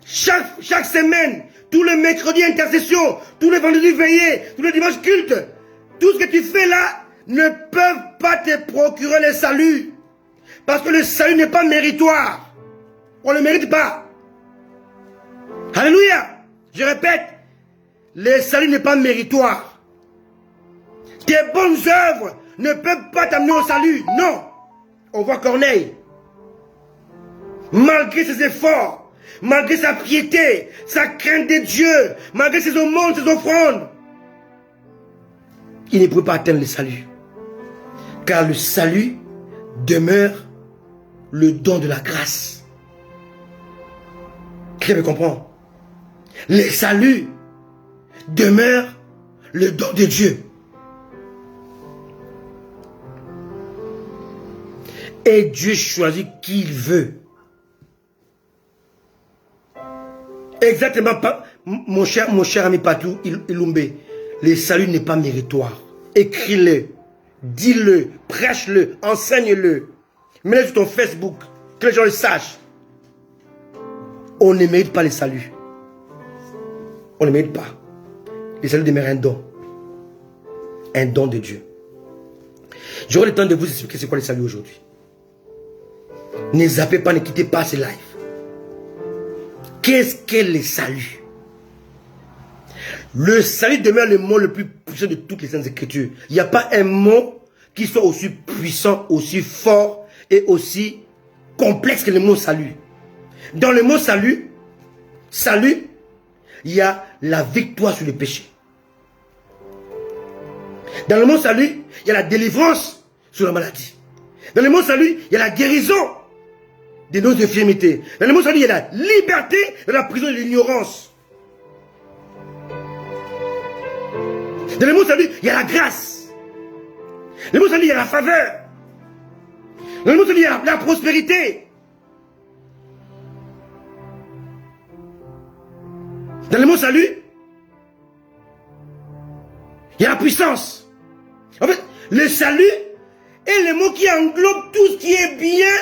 chaque semaine, tous les mercredis intercession, tous les vendredis veillés, tous les dimanches culte. Tout ce que tu fais là ne peut pas te procurer le salut. Parce que le salut n'est pas méritoire. On ne le mérite pas. Alléluia. Je répète, le salut n'est pas méritoire. Tes bonnes œuvres ne peuvent pas t'amener au salut. Non. On voit Corneille. Malgré ses efforts, malgré sa piété, sa crainte de Dieu, malgré ses aumônes, ses offrandes, il ne pouvait pas atteindre le salut. Car le salut demeure le don de la grâce. Qui me comprend? Le salut demeure le don de Dieu. Et Dieu choisit qui il veut. Exactement, mon cher ami Patou Ilumbe, le salut n'est pas méritoire. Écris-le, dis-le, prêche-le, enseigne-le. Mets-le sur ton Facebook, que les gens le sachent. On ne mérite pas le salut. On ne mérite pas. Le salut demeure un don. Un don de Dieu. J'aurai le temps de vous expliquer c'est quoi le salut aujourd'hui. Ne zappez pas, ne quittez pas ce live. Qu'est-ce qu'est le salut? Le salut demeure le mot le plus puissant de toutes les saintes écritures. Il n'y a pas un mot qui soit aussi puissant, aussi fort et aussi complexe que le mot salut. Dans le mot salut, il y a la victoire sur le péché. Dans le mot salut, il y a la délivrance sur la maladie. Dans le mot salut, il y a la guérison de nos infirmités. Dans le mot salut, il y a la liberté de la prison de l'ignorance. Dans le mot salut, il y a la grâce. Dans le mot salut, il y a la faveur. Dans le mot salut, il y a la prospérité. Dans le mot salut, il y a la puissance. En fait, le salut est le mot qui englobe tout ce qui est bien,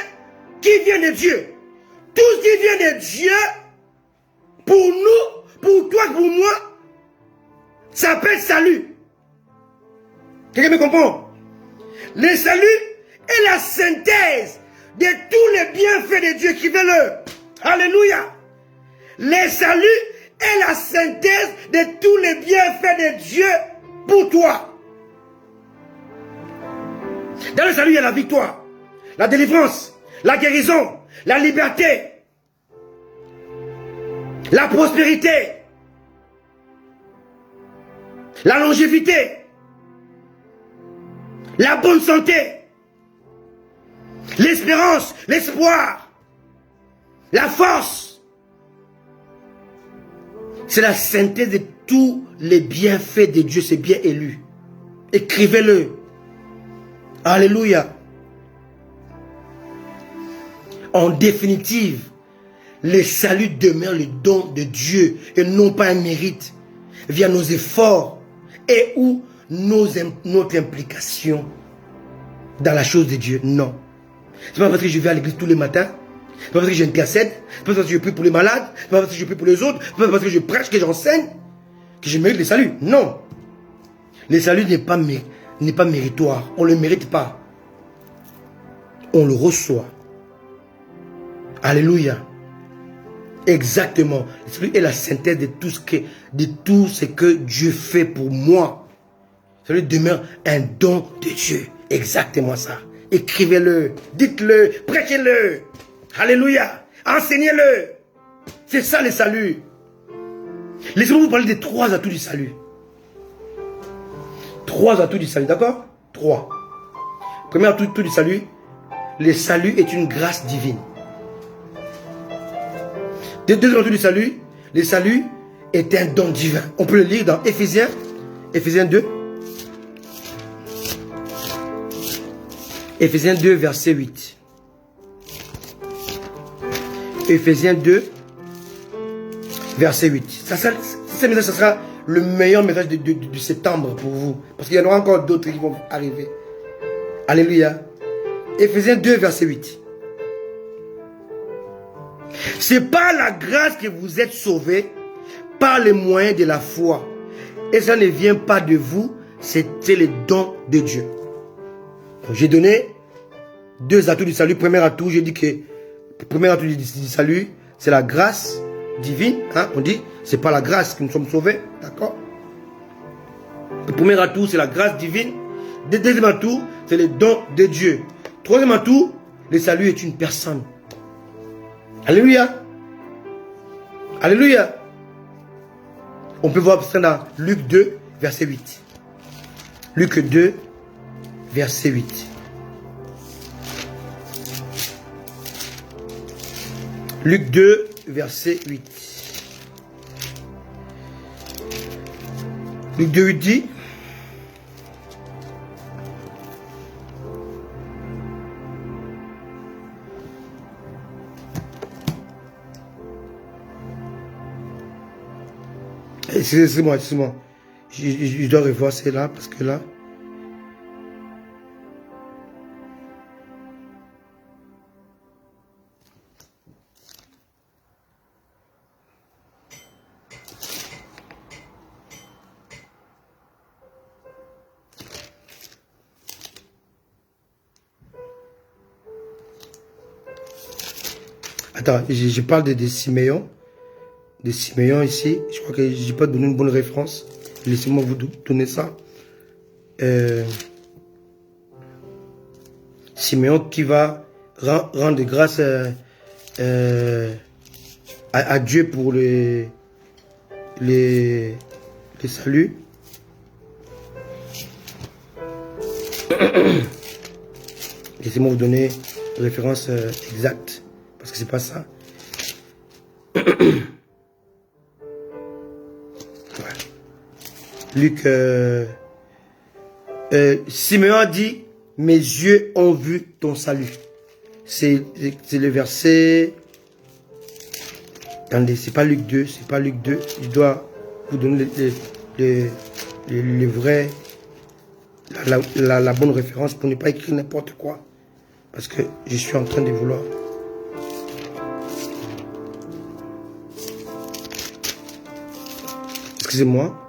qui vient de Dieu. Tout ce qui vient de Dieu, pour nous, pour toi, pour moi, ça s'appelle salut. Quelqu'un me comprend? Le salut est la synthèse de tous les bienfaits de Dieu. Écrivez-le. Alléluia. Le salut est la synthèse de tous les bienfaits de Dieu pour toi. Dans le salut, il y a la victoire, la délivrance, la guérison, la liberté, la prospérité, la longévité, la bonne santé, l'espérance, l'espoir, la force. C'est la synthèse de tous les bienfaits de Dieu, c'est bien élu. Écrivez-le. Alléluia. En définitive, le salut demeure le don de Dieu et non pas un mérite via nos efforts et ou notre implication dans la chose de Dieu. Non. C'est pas parce que je vais à l'église tous les matins, c'est pas parce que j'intercède, c'est pas parce que je prie pour les malades, c'est pas parce que je prie pour les autres, c'est pas parce que je prêche, que j'enseigne, que je mérite le salut. Non. Le salut n'est pas méritoire. On ne le mérite pas. On le reçoit. Alléluia. Exactement. L'esprit est la synthèse de tout ce que Dieu fait pour moi. Ça lui demeure un don de Dieu. Exactement ça. Écrivez-le, dites-le, prêchez-le. Alléluia. Enseignez-le. C'est ça le salut. Laissez-moi vous parler des 3 atouts du salut. 3 atouts du salut, d'accord? 3. Premier atout du salut, le salut est une grâce divine. Deuxième atout du salut, le salut est un don divin. On peut le lire dans Éphésiens 2. Éphésiens 2, verset 8. Éphésiens 2, verset 8. Ça sera le meilleur message de septembre pour vous. Parce qu'il y en aura encore d'autres qui vont arriver. Alléluia. Éphésiens 2, verset 8. C'est par la grâce que vous êtes sauvés, par les moyens de la foi. Et ça ne vient pas de vous, c'est les dons de Dieu. J'ai donné 2 atouts du salut. Premier atout, j'ai dit que le premier atout du salut, c'est la grâce divine. Hein? On dit, c'est pas la grâce que nous sommes sauvés. D'accord? Le premier atout, c'est la grâce divine. Le deuxième atout, c'est les dons de Dieu. Troisième atout, le salut est une personne. Alléluia. Alléluia. On peut voir ça dans Luc 2, verset 8. Luc 2, verset 8. Luc 2, verset 8. Luc 2, 8 dit, excusez-moi, je dois revoir cela parce que là, attends, je parle de Siméon. De Siméon ici. Je crois que je n'ai pas donné une bonne référence. Laissez-moi vous donner ça. Siméon qui va rendre grâce à Dieu pour les saluts. Laissez-moi vous donner une référence exacte. Parce que c'est pas ça. Luc, Siméon a dit, mes yeux ont vu ton salut. C'est le verset. Attendez, c'est pas Luc 2, c'est pas Luc 2. Je dois vous donner les vrais, la bonne référence pour ne pas écrire n'importe quoi. Parce que je suis en train de vouloir. Excusez-moi.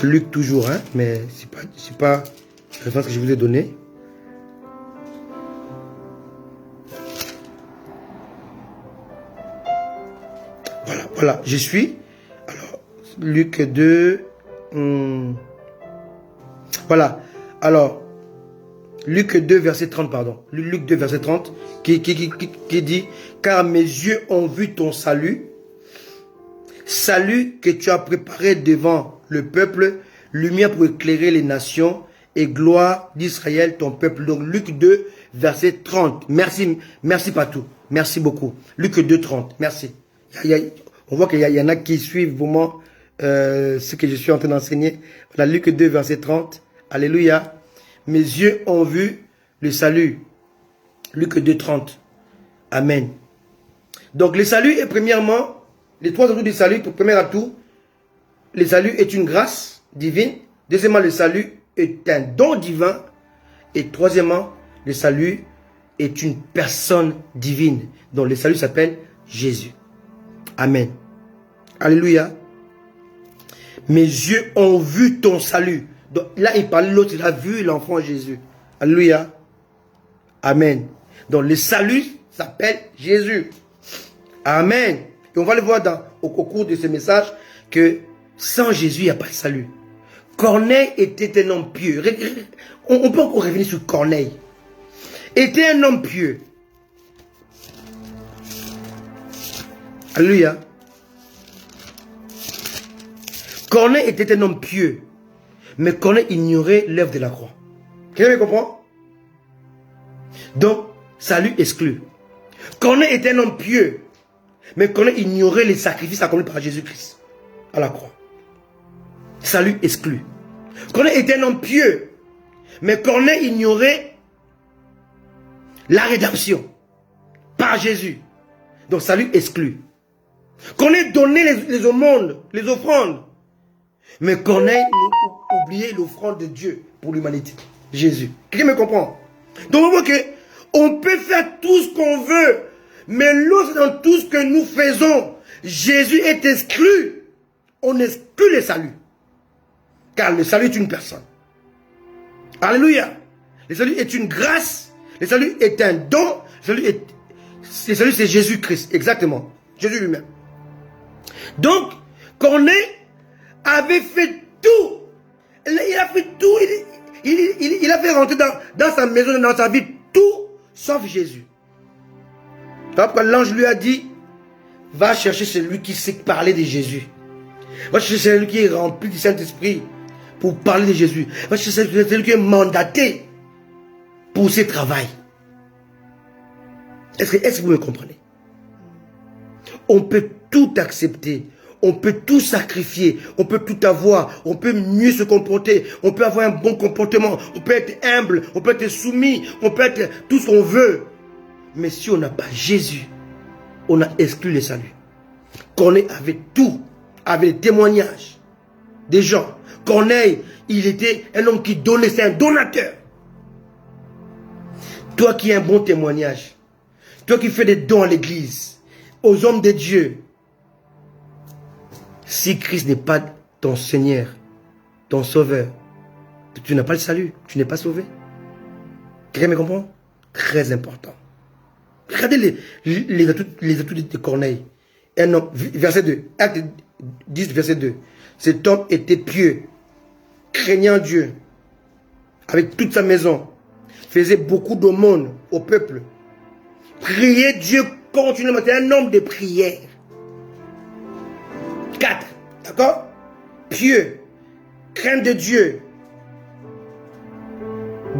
Luc toujours, hein, mais c'est pas la référence que je vous ai donnée. Voilà, je suis. Alors, Luc 2. Voilà. Alors, Luc 2, verset 30, pardon. Luc 2, verset 30, qui dit, car mes yeux ont vu ton salut, salut que tu as préparé devant le peuple, lumière pour éclairer les nations et gloire d'Israël, ton peuple. Donc, Luc 2, verset 30. Merci Patou. Merci beaucoup. Luc 2, 30. Merci. On voit qu'il y en a qui suivent vraiment ce que je suis en train d'enseigner. Voilà, Luc 2, verset 30. Alléluia. Mes yeux ont vu le salut. Luc 2, 30. Amen. Donc, le salut est premièrement, les 3 atouts du salut, pour premier atout, le salut est une grâce divine. Deuxièmement, le salut est un don divin. Et troisièmement, le salut est une personne divine. Donc, le salut s'appelle Jésus. Amen. Alléluia. Mes yeux ont vu ton salut. Donc, là, il parle, l'autre, il a vu l'enfant Jésus. Alléluia. Amen. Donc, le salut s'appelle Jésus. Amen. Et on va le voir au cours de ce message que sans Jésus, il n'y a pas de salut. Corneille était un homme pieux. On peut encore revenir sur Corneille. Était un homme pieux. Alléluia. Corneille était un homme pieux. Mais Corneille ignorait l'œuvre de la croix. Quelqu'un me comprend? Donc, salut exclu. Corneille était un homme pieux. Mais Corneille ignorait les sacrifices accomplis par Jésus-Christ à la croix. Salut exclu. Corneille était un homme pieux. Mais Corneille ignorait la rédemption par Jésus. Donc salut exclu. Corneille donnait les aumônes, les offrandes. Mais Corneille oubliait l'offrande de Dieu pour l'humanité. Jésus. Quelqu'un me comprend? Donc on voit que on peut faire tout ce qu'on veut. Mais lorsque dans tout ce que nous faisons, Jésus est exclu. on exclut le salut. Car le salut est une personne. Alléluia. Le salut est une grâce. Le salut est un don. Le salut c'est Jésus-Christ. Exactement. Jésus lui-même. Donc, Corneille avait fait tout. Il a fait tout. Il a fait rentrer dans sa maison, dans sa vie, tout, sauf Jésus. Donc, quand l'ange lui a dit, va chercher celui qui sait parler de Jésus. Va chercher celui qui est rempli du Saint-Esprit pour parler de Jésus. Va chercher celui qui est mandaté pour ce travail. Est-ce que vous me comprenez? On peut tout accepter. On peut tout sacrifier. On peut tout avoir. On peut mieux se comporter. On peut avoir un bon comportement. On peut être humble. On peut être soumis. On peut être tout ce qu'on veut. Mais si on n'a pas Jésus, on a exclu le salut. Corneille avait tout. Avait les témoignages des gens. Corneille, il était un homme qui donnait. C'est un donateur. Toi qui as un bon témoignage. Toi qui fais des dons à l'église. Aux hommes de Dieu. Si Christ n'est pas ton Seigneur, ton Sauveur, tu n'as pas le salut, tu n'es pas sauvé. Quelqu'un me comprend? Très important. Regardez les atouts de Corneille. Un homme, verset 2, acte 10, verset 2. Cet homme était pieux, craignant Dieu, avec toute sa maison, faisait beaucoup d'aumônes au peuple, priait Dieu continuellement. C'était un homme de prière. 4, d'accord? Pieux, crainte de Dieu,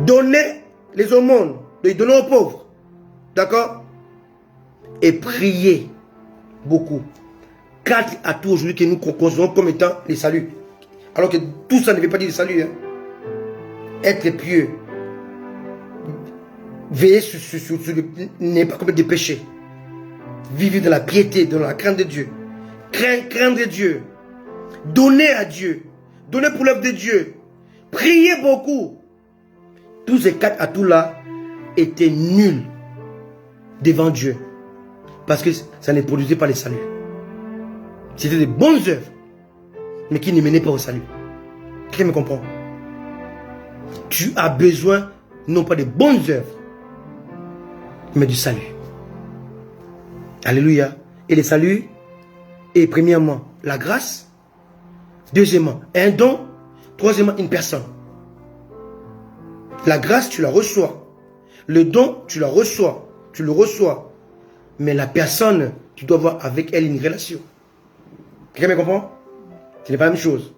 donner les aumônes, les donner aux pauvres, d'accord? Et prier beaucoup. 4 atouts aujourd'hui que nous considérons comme étant les saluts. Alors que tout ça ne veut pas dire le salut. Hein? Être pieux, veiller sur ne pas commettre de péché, vivre de la piété, de la crainte de Dieu. Craindre Dieu, donner à Dieu, donner pour l'œuvre de Dieu, prier beaucoup. Tous ces 4 atouts-là étaient nuls devant Dieu. Parce que ça ne produisait pas le salut. C'était des bonnes œuvres, mais qui ne menaient pas au salut. Qui me comprend? Tu as besoin non pas de bonnes œuvres, mais du salut. Alléluia. Et le salut, et premièrement, la grâce. Deuxièmement, un don. Troisièmement, une personne. La grâce, tu la reçois. Le don, tu la reçois. Tu le reçois. Mais la personne, tu dois avoir avec elle une relation. Quelqu'un me comprend? Ce n'est pas la même chose.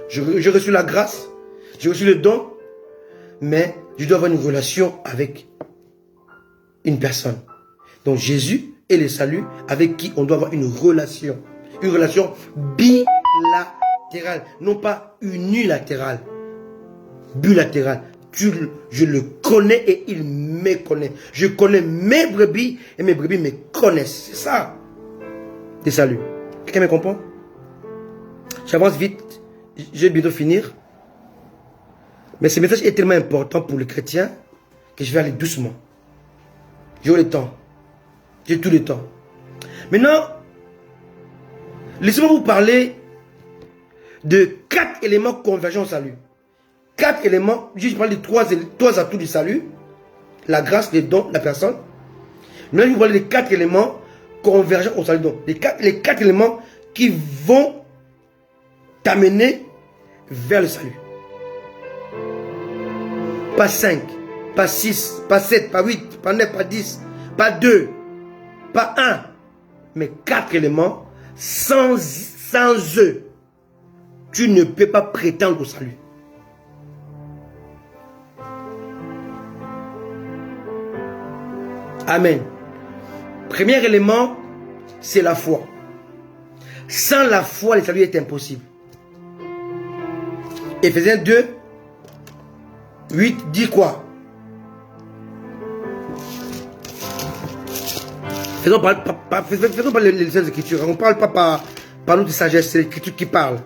J'ai reçu la grâce. J'ai reçu le don. Mais je dois avoir une relation avec une personne. Donc Jésus et le salut avec qui on doit avoir une relation. Une relation bilatérale, non pas unilatérale. Bilatérale. Je le connais et il me connaît. Je connais mes brebis et mes brebis me connaissent. C'est ça. Le salut. Quelqu'un me comprend? J'avance vite. Je vais bientôt finir. Mais ce message est tellement important pour les chrétiens que je vais aller doucement. J'ai le temps. J'ai tout le temps. Maintenant, laissez-moi vous parler de 4 éléments convergents au salut. 4 éléments, je parle de 3 atouts du salut. La grâce, les dons, la personne. Maintenant, je vous parle des 4 éléments convergents au salut. Donc, les 4 éléments qui vont t'amener vers le salut. Pas 5, pas 6, pas 7, pas 8, pas 9, pas 10, pas 2, pas 1, mais 4 éléments. Sans eux, tu ne peux pas prétendre au salut. Amen. Premier élément, c'est la foi. Sans la foi, le salut est impossible. Éphésiens 2, 8 dit quoi? Faisons pas les Écritures. On ne parle pas par nous de sagesse, c'est l'Écriture qui parle.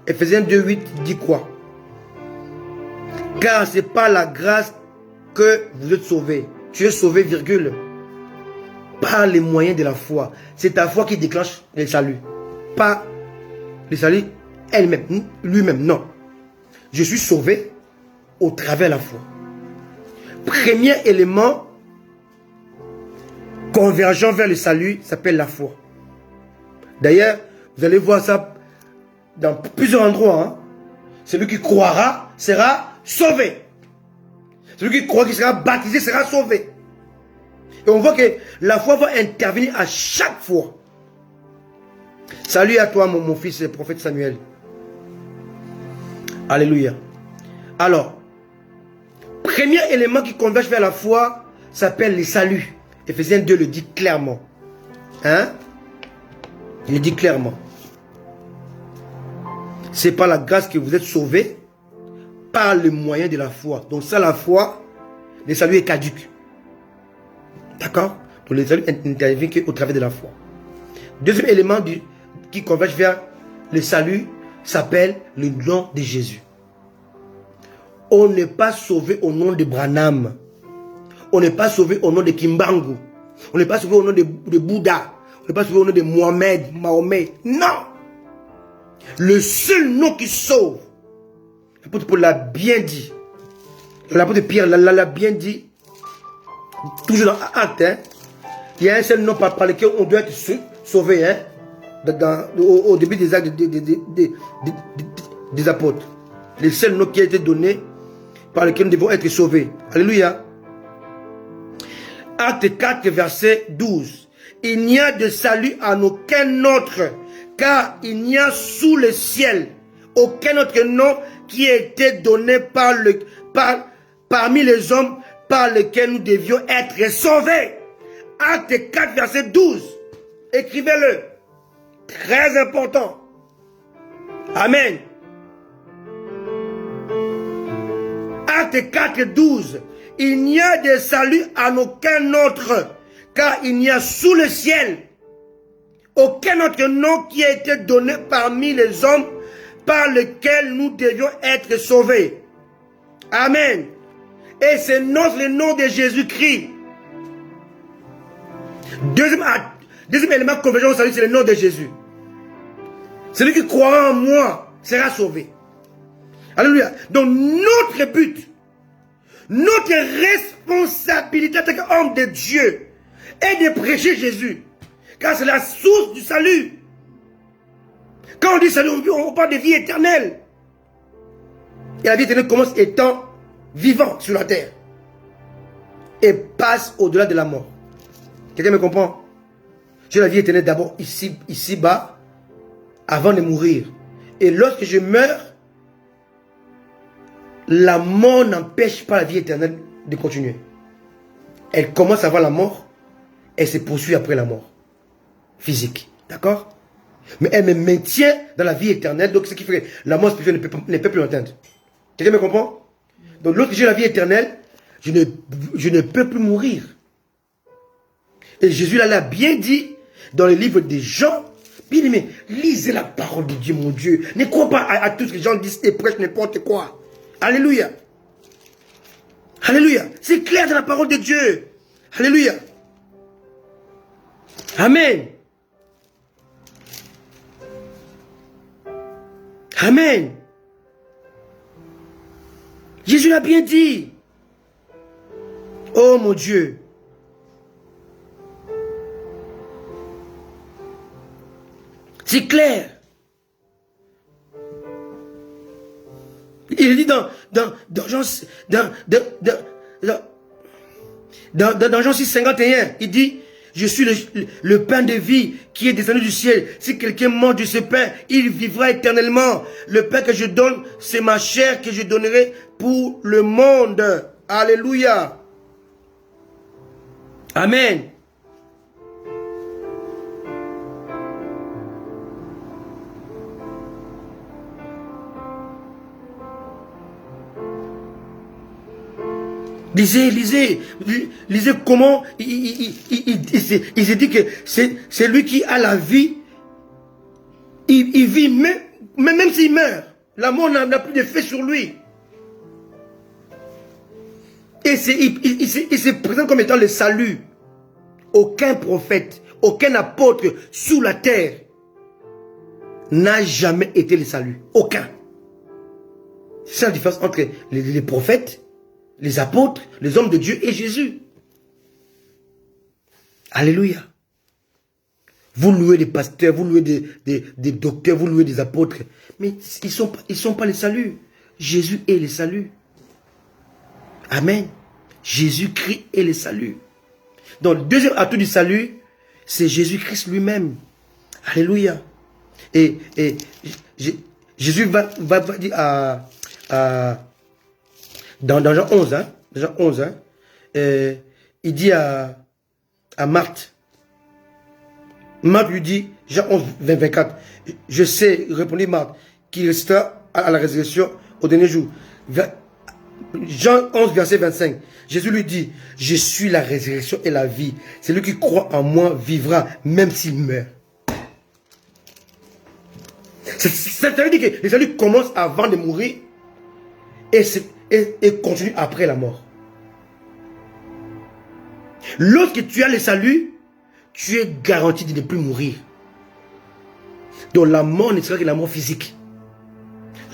Éphésiens 2, 8 dit quoi? Car c'est par la grâce que vous êtes sauvés. Tu es sauvé, virgule. Par les moyens de la foi. C'est ta foi qui déclenche le salut. Pas le salut elle-même, lui-même, non. Je suis sauvé au travers de la foi. Premier élément convergent vers le salut s'appelle la foi. D'ailleurs, vous allez voir ça dans plusieurs endroits. Hein. Celui qui croira sera sauvé. Celui qui croit qu'il sera baptisé sera sauvé. Et on voit que la foi va intervenir à chaque fois. Salut à toi, mon fils, le prophète Samuel. Alléluia. Alors, premier élément qui converge vers la foi s'appelle le salut. Éphésiens 2 le dit clairement. Hein? Il le dit clairement. C'est par la grâce que vous êtes sauvés par le moyen de la foi. Donc sans la foi, le salut est caduc. D'accord? Donc le salut n'intervient qu'au travers de la foi. Deuxième élément qui converge vers le salut s'appelle le nom de Jésus. On n'est pas sauvé au nom de Branham. On n'est pas sauvé au nom de Kimbangu. On n'est pas sauvé au nom de Bouddha. On n'est pas sauvé au nom de Mohamed, Mahomet. Non! Le seul nom qui sauve, l'apôtre Paul l'a bien dit. L'apôtre Pierre l'a bien dit. Toujours dans Actes, hein, il y a un seul nom par lequel on doit être sauvé. Hein, au début des actes des apôtres. Le seul nom qui a été donné par lequel nous devons être sauvés. Alléluia. Acte 4, verset 12. Il n'y a de salut en aucun autre, car il n'y a sous le ciel aucun autre nom qui a été donné parmi les hommes par lequel nous devions être sauvés. Acte 4, verset 12. Écrivez-le. Très important. Amen. Acte 4, 12. Il n'y a de salut en aucun autre, car il n'y a sous le ciel aucun autre nom qui a été donné parmi les hommes par lequel nous devions être sauvés. Amen. Et c'est le nom de Jésus-Christ. Deuxième élément convergent au salut, c'est le nom de Jésus. Celui qui croira en moi sera sauvé. Alléluia. Donc notre but, notre responsabilité en tant qu'homme de Dieu est de prêcher Jésus. Car c'est la source du salut. Quand on dit salut, on parle de vie éternelle. Et la vie éternelle commence étant vivant sur la terre. Et passe au-delà de la mort. Quelqu'un me comprend? J'ai la vie éternelle d'abord ici-bas, avant de mourir. Et lorsque je meurs, la mort n'empêche pas la vie éternelle de continuer. Elle commence avant la mort, elle se poursuit après la mort. Physique. D'accord? Mais elle me maintient dans la vie éternelle. Donc ce qui fait que la mort spirituelle ne peut plus l'atteindre. Quelqu'un me comprend? Donc lorsque j'ai la vie éternelle, je ne peux plus mourir. Et Jésus l'a bien dit dans le livre des Jean. Bien aimé, lisez la parole de Dieu, mon Dieu. Ne crois pas à tout ce que les gens disent et prêchent n'importe quoi. Alléluia. Alléluia. C'est clair dans la parole de Dieu. Alléluia. Amen. Amen. Jésus l'a bien dit. Oh mon Dieu. C'est clair. Il dit dans Jean 6,51, il dit, je suis le pain de vie qui est descendu du ciel. Si quelqu'un mange de ce pain, il vivra éternellement. Le pain que je donne, c'est ma chair que je donnerai pour le monde. Alléluia. Amen. Lisez comment il se dit que c'est lui qui a la vie. Il vit même s'il meurt. La mort n'a plus d'effet sur lui. Et il se présente comme étant le salut. Aucun prophète, aucun apôtre sous la terre n'a jamais été le salut. Aucun. C'est la différence entre les prophètes, les apôtres, les hommes de Dieu et Jésus. Alléluia. Vous louez des pasteurs, vous louez des docteurs, vous louez des apôtres. Mais ils sont pas les saluts. Jésus est le salut. Amen. Jésus-Christ est le salut. Donc, le deuxième atout du salut, c'est Jésus-Christ lui-même. Alléluia. Et Jésus va dire dans Jean 11, hein, Jean 11, hein, il dit à Marthe, Marthe lui dit, Jean 11, 24, je sais, répondit Marthe, qu'il restera à la résurrection au dernier jour. Jean 11, verset 25, Jésus lui dit, je suis la résurrection et la vie. Celui qui croit en moi vivra, même s'il meurt. Ça veut dire que le salut commence avant de mourir et continue après la mort. Lorsque tu as le salut, tu es garanti de ne plus mourir. Donc la mort ne sera que la mort physique.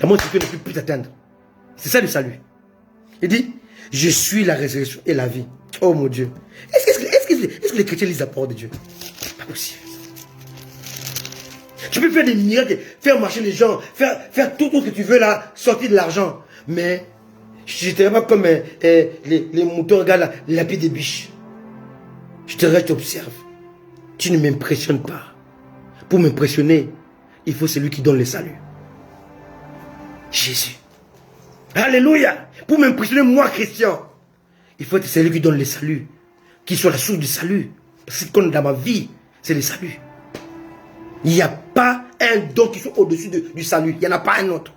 La mort physique ne peut plus t'atteindre. C'est ça le salut. Il dit, je suis la résurrection et la vie. Oh mon Dieu. Est-ce que les chrétiens lisent la parole de Dieu? Pas possible. Tu peux faire des miracles, faire marcher les gens, faire tout ce que tu veux là, sortir de l'argent. Mais je ne serai pas comme les moutons, regarde la pied des biches. Je t'observe. Tu ne m'impressionnes pas. Pour m'impressionner, il faut celui qui donne le salut. Jésus. Alléluia. Pour m'impressionner, moi, Christian, il faut être celui qui donne le salut. Qui soit la source du salut. Parce que dans ma vie, c'est le salut. Il n'y a pas un don qui soit au-dessus du salut. Il n'y en a pas un autre.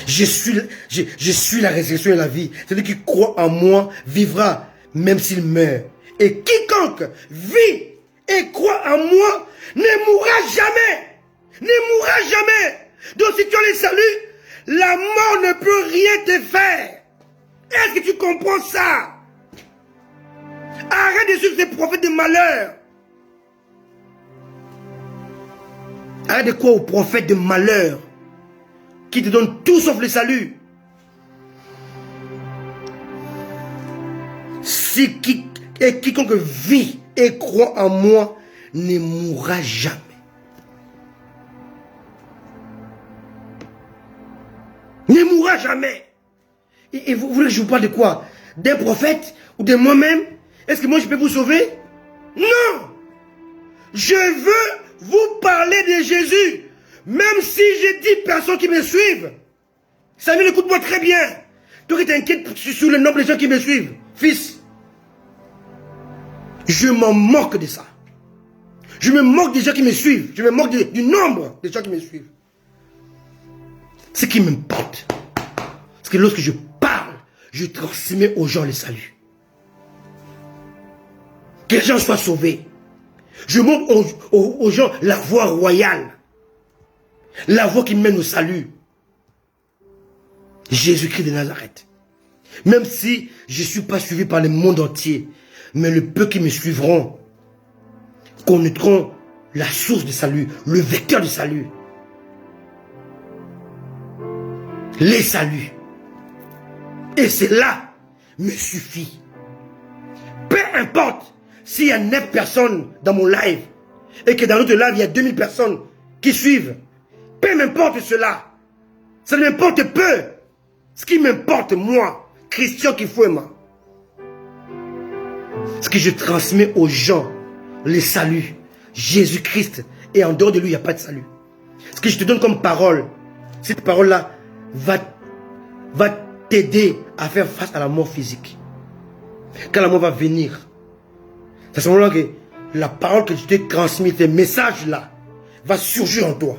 Je suis la résurrection et la vie. Celui qui croit en moi vivra, même s'il meurt. Et quiconque vit et croit en moi ne mourra jamais. Ne mourra jamais. Donc si tu as le salut, la mort ne peut rien te faire. Est-ce que tu comprends ça? Arrête de suivre ces prophètes de malheur. Arrête de croire aux prophètes de malheur qui te donnent tout sauf le salut. Quiconque vit et croit en moi ne mourra jamais. Ne mourra jamais. Et vous voulez que je vous parle de quoi? D'un prophète ou de moi-même? Est-ce que moi je peux vous sauver? Non. Je veux vous parler de Jésus. Même si j'ai 10 personnes qui me suivent. Samuel, écoute-moi très bien. Toi qui t'inquiètes sur le nombre de gens qui me suivent. Fils, je m'en moque de ça. Je me moque des gens qui me suivent. Je me moque du nombre de gens qui me suivent. Ce qui m'importe, c'est que lorsque je parle, je transmets aux gens le salut. Que les gens soient sauvés. Je montre aux gens la voie royale. La voie qui mène au salut. Jésus-Christ de Nazareth. Même si je ne suis pas suivi par le monde entier, mais le peu qui me suivront connaîtront la source du salut, le vecteur du salut. Les saluts. Et cela me suffit. Peu importe s'il y a 9 personnes dans mon live et que dans l'autre live, il y a 2000 personnes qui suivent. Peu m'importe cela. Ça ne m'importe peu. Ce qui m'importe, moi, Christian Kifouema, c'est que je transmets aux gens les saluts. Jésus-Christ. Et en dehors de lui, il n'y a pas de salut. Ce que je te donne comme parole, cette parole-là va t'aider à faire face à la mort physique. Quand la mort va venir, c'est à ce moment-là que la parole que je t'ai transmise, ces messages-là, va surgir en toi.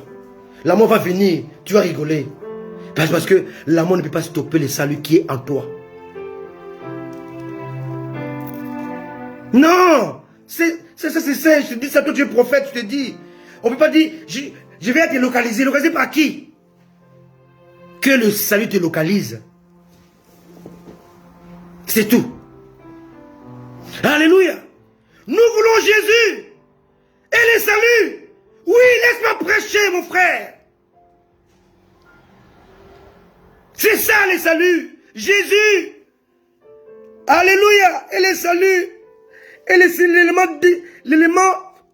La mort va venir, tu vas rigoler. Parce que la mort ne peut pas stopper le salut qui est en toi. Non! C'est ça, je te dis ça, toi tu es prophète, je te dis. On ne peut pas dire, je vais être localisé. Localisé par qui? Que le salut te localise. C'est tout. Alléluia. Nous voulons Jésus. Et le salut. Oui, laisse-moi prêcher, mon frère. C'est ça le salut. Jésus. Alléluia. Et le salut. Et c'est l'élément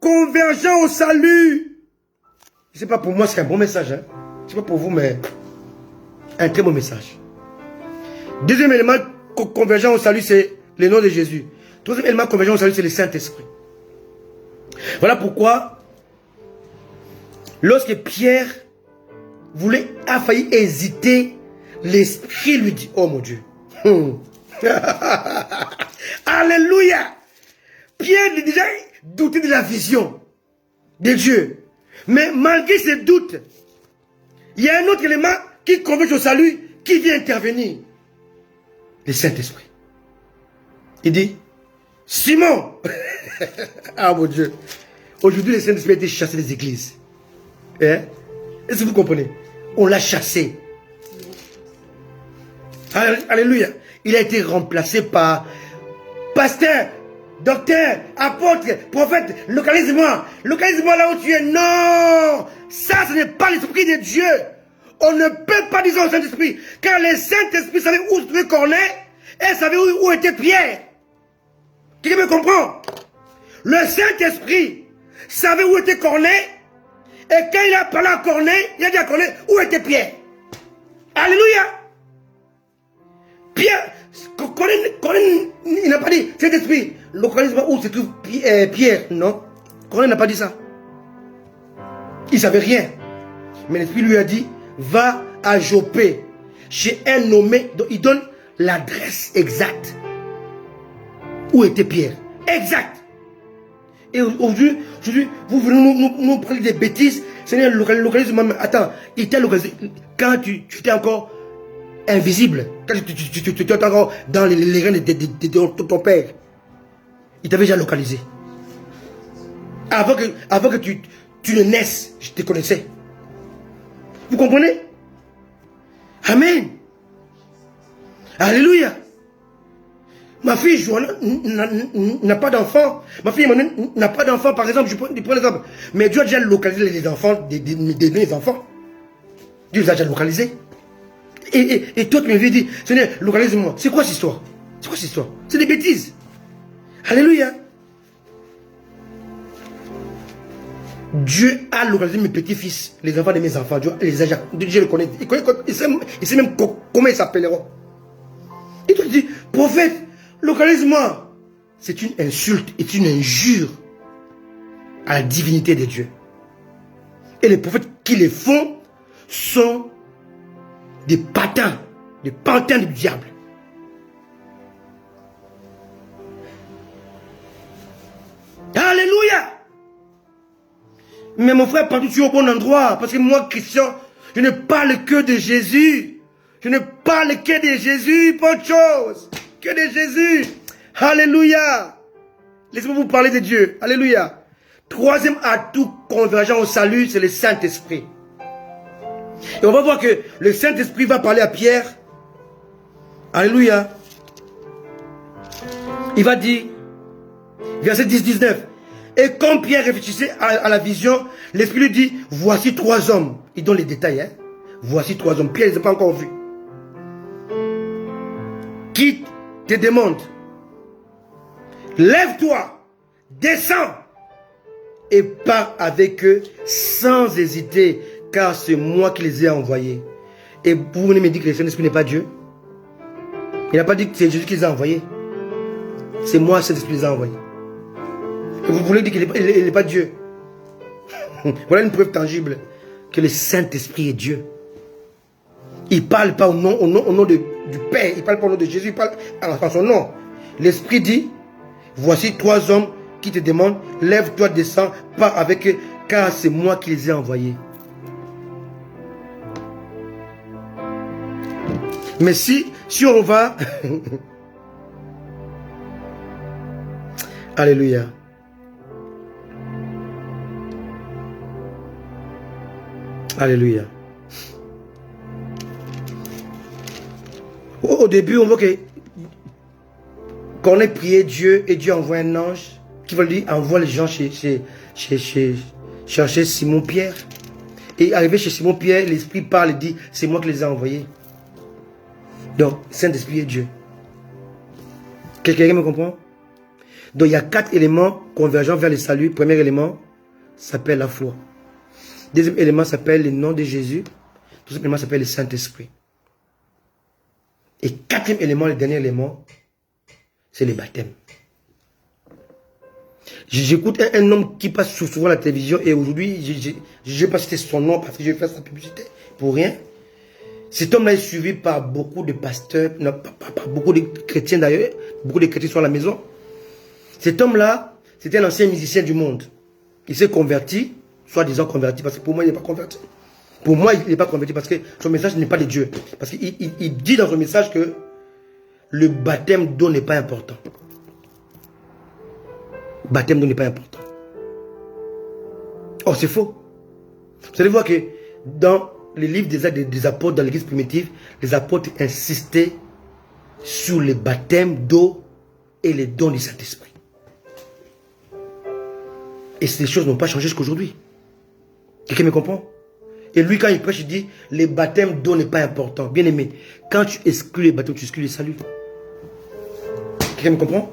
convergent au salut. C'est pas pour moi, c'est un bon message. Hein? C'est pas pour vous, mais un très bon message. Deuxième élément convergent au salut, c'est le nom de Jésus. Troisième élément convergent au salut, c'est le Saint-Esprit. Voilà pourquoi, lorsque Pierre a failli hésiter, l'Esprit lui dit, oh mon Dieu. Alléluia. Pierre déjà doutait de la vision de Dieu. Mais malgré ses doutes, il y a un autre élément qui converge au salut, qui vient intervenir. Le Saint-Esprit. Il dit, Simon. Ah mon Dieu. Aujourd'hui, le Saint-Esprit a été chassé des églises. Hein? Est-ce que vous comprenez? On l'a chassé. Alléluia. Il a été remplacé par pasteur, docteur, apôtre, prophète. Localise-moi. Localise-moi là où tu es. Non. Ça, ce n'est pas l'Esprit de Dieu. On ne peut pas dire au Saint-Esprit. Car le Saint-Esprit savait où se trouvait Corneille et savait où était Pierre. Quelqu'un me comprend? Le Saint-Esprit savait où était Corneille. Et quand il a parlé à Corneille, il a dit à Corneille où était Pierre. Alléluia. Pierre, Corneille, il n'a pas dit Saint-Esprit, localise-moi où se trouve Pierre. Non. Corneille n'a pas dit ça. Il ne savait rien. Mais l'Esprit lui a dit, va à Jopé, chez un nommé, donc il donne l'adresse exacte. Où était Pierre? Exact. Et aujourd'hui, vous venez nous parler des bêtises. Seigneur, localise-moi. Attends, il t'a localisé quand tu étais encore invisible. Quand tu étais encore dans les reins de ton père. Il t'avait déjà localisé. Avant que tu ne naisses, je te connaissais. Vous comprenez? Amen. Alléluia. Ma fille Joanna n'a pas d'enfant. Ma fille Emmanuel n'a pas d'enfant, par exemple. Je prends l'exemple. Mais Dieu a déjà localisé les enfants, des enfants. Dieu les a déjà localisés. Et toi, tu me dis, Seigneur, localise-moi. C'est quoi cette histoire? C'est quoi cette histoire? C'est des bêtises. Alléluia. Dieu a localisé mes petits-fils, les enfants de mes enfants. Dieu le connaît. Il sait même comment ils s'appelleront. Et toi, tu dis, prophète, localise-moi. C'est une insulte, c'est une injure à la divinité de Dieu. Et les prophètes qui les font sont des patins, des pantins du diable. Alléluia. Mais mon frère, partout tu es au bon endroit. Parce que moi, Christian, je ne parle que de Jésus. Je ne parle que de Jésus, pas autre chose. Que de Jésus. Alléluia. Laissez-moi vous parler de Dieu. Alléluia. Troisième atout convergent au salut, c'est le Saint-Esprit. Et on va voir que le Saint-Esprit va parler à Pierre. Alléluia. Il va dire, verset 10-19. Et quand Pierre réfléchissait à la vision, l'Esprit lui dit, voici 3 hommes. Il donne les détails. Hein? Voici 3 hommes. Pierre ne les a pas encore vus. Qui te demande, lève-toi, descends et pars avec eux sans hésiter, car c'est moi qui les ai envoyés. Et vous venez me dire que le Saint-Esprit n'est pas Dieu? Il n'a pas dit que c'est Jésus qui les a envoyés. C'est moi, Saint-Esprit, qui les a envoyés. Et vous voulez dire qu'il n'est pas Dieu? Voilà une preuve tangible que le Saint-Esprit est Dieu. Il ne parle pas au nom du Père, il ne parle pas au nom de Jésus, il parle en son nom. L'Esprit dit, voici 3 hommes qui te demandent, lève-toi, descends, pars avec eux, car c'est moi qui les ai envoyés. Mais si on va... Alléluia. Alléluia. Au début, on voit que quand on a prié Dieu et Dieu envoie un ange qui va lui dire envoie les gens chez chercher Simon-Pierre. Et arrivé chez Simon-Pierre, l'Esprit parle et dit, c'est moi qui les ai envoyés. Donc, Saint-Esprit est Dieu. Quelqu'un me comprend? Donc, il y a 4 éléments convergents vers le salut. Premier élément s'appelle la foi. Deuxième élément s'appelle le nom de Jésus. Troisième élément s'appelle le Saint-Esprit. Et quatrième élément, le dernier élément, c'est le baptême. J'écoute un homme qui passe souvent à la télévision et aujourd'hui, je ne vais pas citer son nom parce que je vais faire sa publicité pour rien. Cet homme-là est suivi par beaucoup de pasteurs, par beaucoup de chrétiens d'ailleurs. Beaucoup de chrétiens sont à la maison. Cet homme-là, c'était un ancien musicien du monde. Il s'est converti, soi-disant converti, parce que pour moi, il n'est pas converti. Pour moi, il n'est pas converti parce que son message n'est pas de Dieu. Parce qu'il dit dans son message que le baptême d'eau n'est pas important. Baptême d'eau n'est pas important. Or, c'est faux. Vous allez voir que dans les livres des Actes des apôtres, dans l'église primitive, les apôtres insistaient sur le baptême d'eau et les dons du Saint-Esprit. Et ces choses n'ont pas changé jusqu'aujourd'hui. Quelqu'un me comprend? Et lui, quand il prêche, il dit, le baptême d'eau n'est pas important. Bien aimé, quand tu exclus les baptêmes, tu exclus le salut. Quelqu'un me comprend?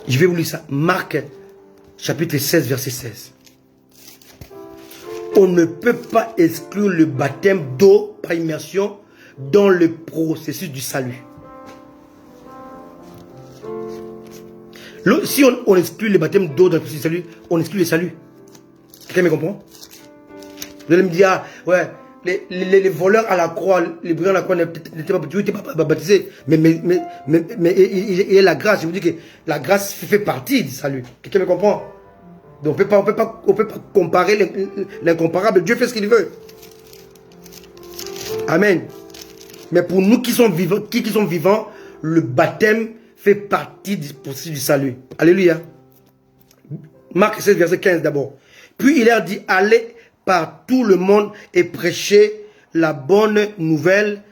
Je vais vous lire ça. Marc, chapitre 16, verset 16. On ne peut pas exclure le baptême d'eau par immersion dans le processus du salut. Si on exclut le baptême d'eau dans le processus du salut, on exclut le salut. Quelqu'un me comprend? Vous allez me dire, ah, ouais, les voleurs à la croix, les brillants à la croix n'étaient pas baptisés. Mais il y a la grâce. Je vous dis que la grâce fait partie du salut. Quelqu'un me comprend? Donc on peut pas comparer l'incomparable. Dieu fait ce qu'il veut. Amen. Mais pour nous qui sommes vivants, le baptême fait partie du processus du salut. Alléluia. Marc 16, verset 15 d'abord. Puis il leur dit, allez par tout le monde et prêchez la bonne nouvelle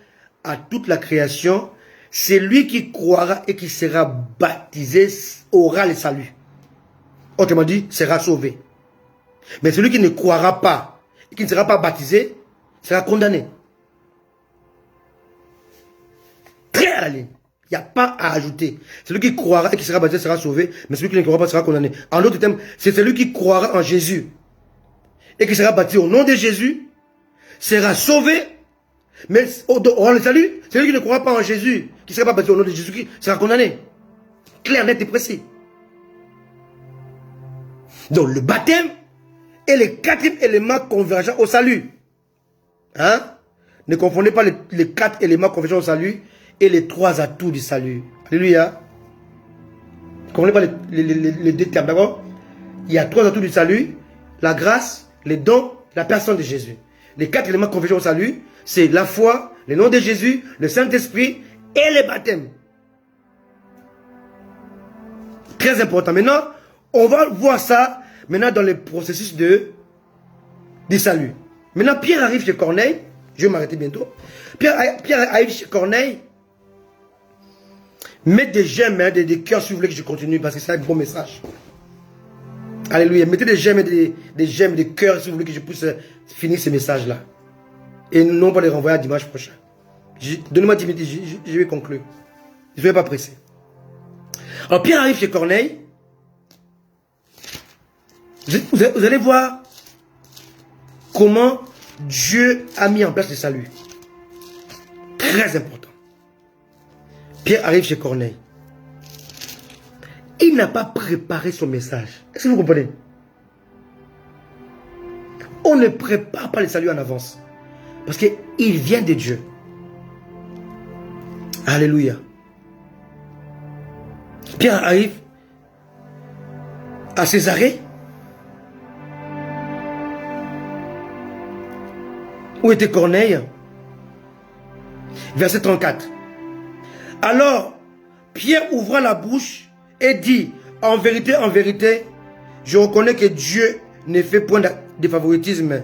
à toute la création. Celui qui croira et qui sera baptisé aura le salut. Autrement dit, sera sauvé. Mais celui qui ne croira pas et qui ne sera pas baptisé sera condamné. Très à la ligne. Il n'y a pas à ajouter. Celui qui croira et qui sera baptisé sera sauvé, mais celui qui ne croira pas sera condamné. En d'autres termes, c'est celui qui croira en Jésus et qui sera baptisé au nom de Jésus sera sauvé, mais aura le salut. Celui qui ne croira pas en Jésus, qui ne sera pas baptisé au nom de Jésus, qui sera condamné. Clair, net et précis. Donc le baptême est le quatrième élément convergent au salut. Hein? Ne confondez pas les 4 éléments convergents au salut et les 3 atouts du salut. Alléluia. Ne confondez pas les 2 termes, d'accord? Il y a 3 atouts du salut, la grâce, les dons, la personne de Jésus. Les 4 éléments convergents au salut, c'est la foi, le nom de Jésus, le Saint-Esprit et le baptême. Très important. Maintenant, on va voir ça maintenant dans le processus du salut. Maintenant, Pierre arrive chez Corneille. Je vais m'arrêter bientôt. Pierre arrive chez Corneille. Mettez des j'aime, des cœurs si vous voulez que je continue parce que c'est un bon message. Alléluia. Mettez des j'aime, des j'aime, des cœurs si vous voulez que je puisse finir ce message-là. Et non pas les renvoyer à dimanche prochain. Donnez-moi 10 minutes, je vais conclure. Je ne vais pas presser. Alors Pierre arrive chez Corneille. Vous allez voir comment Dieu a mis en place le salut. Très important. Pierre arrive chez Corneille. Il n'a pas préparé son message. Est-ce que vous comprenez? On ne prépare pas le salut en avance. Parce qu'il vient de Dieu. Alléluia. Pierre arrive à Césarée. Où était Corneille? Verset 34. Alors, Pierre ouvra la bouche et dit, en vérité, je reconnais que Dieu ne fait point de favoritisme,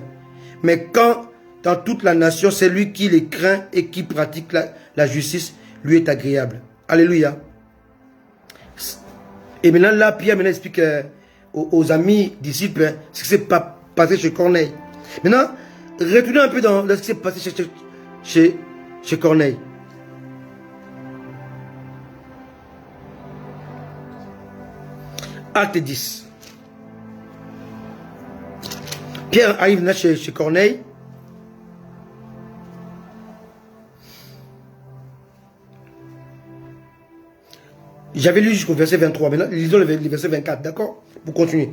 mais quand dans toute la nation, c'est lui qui les craint et qui pratique la justice, lui est agréable. Alléluia. Et maintenant, là, Pierre explique aux amis, disciples, hein, ce qui s'est passé chez Corneille. Maintenant, retournez un peu dans ce qui s'est passé chez Corneille. Acte 10. Pierre arrive là chez Corneille. J'avais lu jusqu'au verset 23. Maintenant, lisons le verset 24, d'accord? Pour continuer.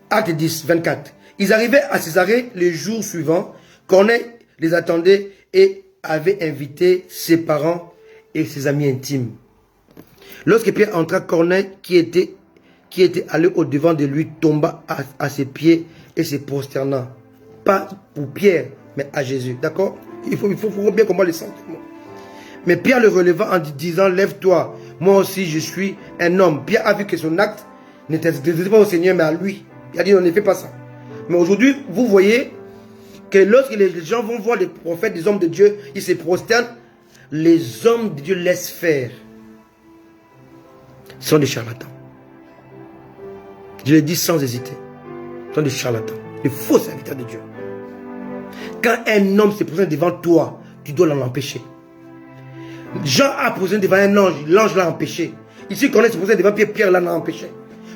Acte 10, 24. Ils arrivaient à Césarée le jour suivant. Corneille les attendait et avait invité ses parents et ses amis intimes. Lorsque Pierre entra, Corneille, qui était allé au-devant de lui, tomba à ses pieds et se prosterna. Pas pour Pierre, mais à Jésus. D'accord? Il faut bien comprendre les sentiments. Mais Pierre le releva en disant, lève-toi, moi aussi je suis un homme. Pierre a vu que son acte n'était pas au Seigneur, mais à lui. Il a dit, on ne fait pas ça. Mais aujourd'hui, vous voyez que lorsque les gens vont voir les prophètes, les hommes de Dieu, ils se prosternent, les hommes de Dieu laissent faire. Ils sont des charlatans. Je le dis sans hésiter. Ils sont des charlatans, des faux serviteurs de Dieu. Quand un homme se présente devant toi, tu dois l'en empêcher. Jean a posé devant un ange, l'ange l'a empêché. Ici, quand on se présente devant Pierre, Pierre l'a empêché.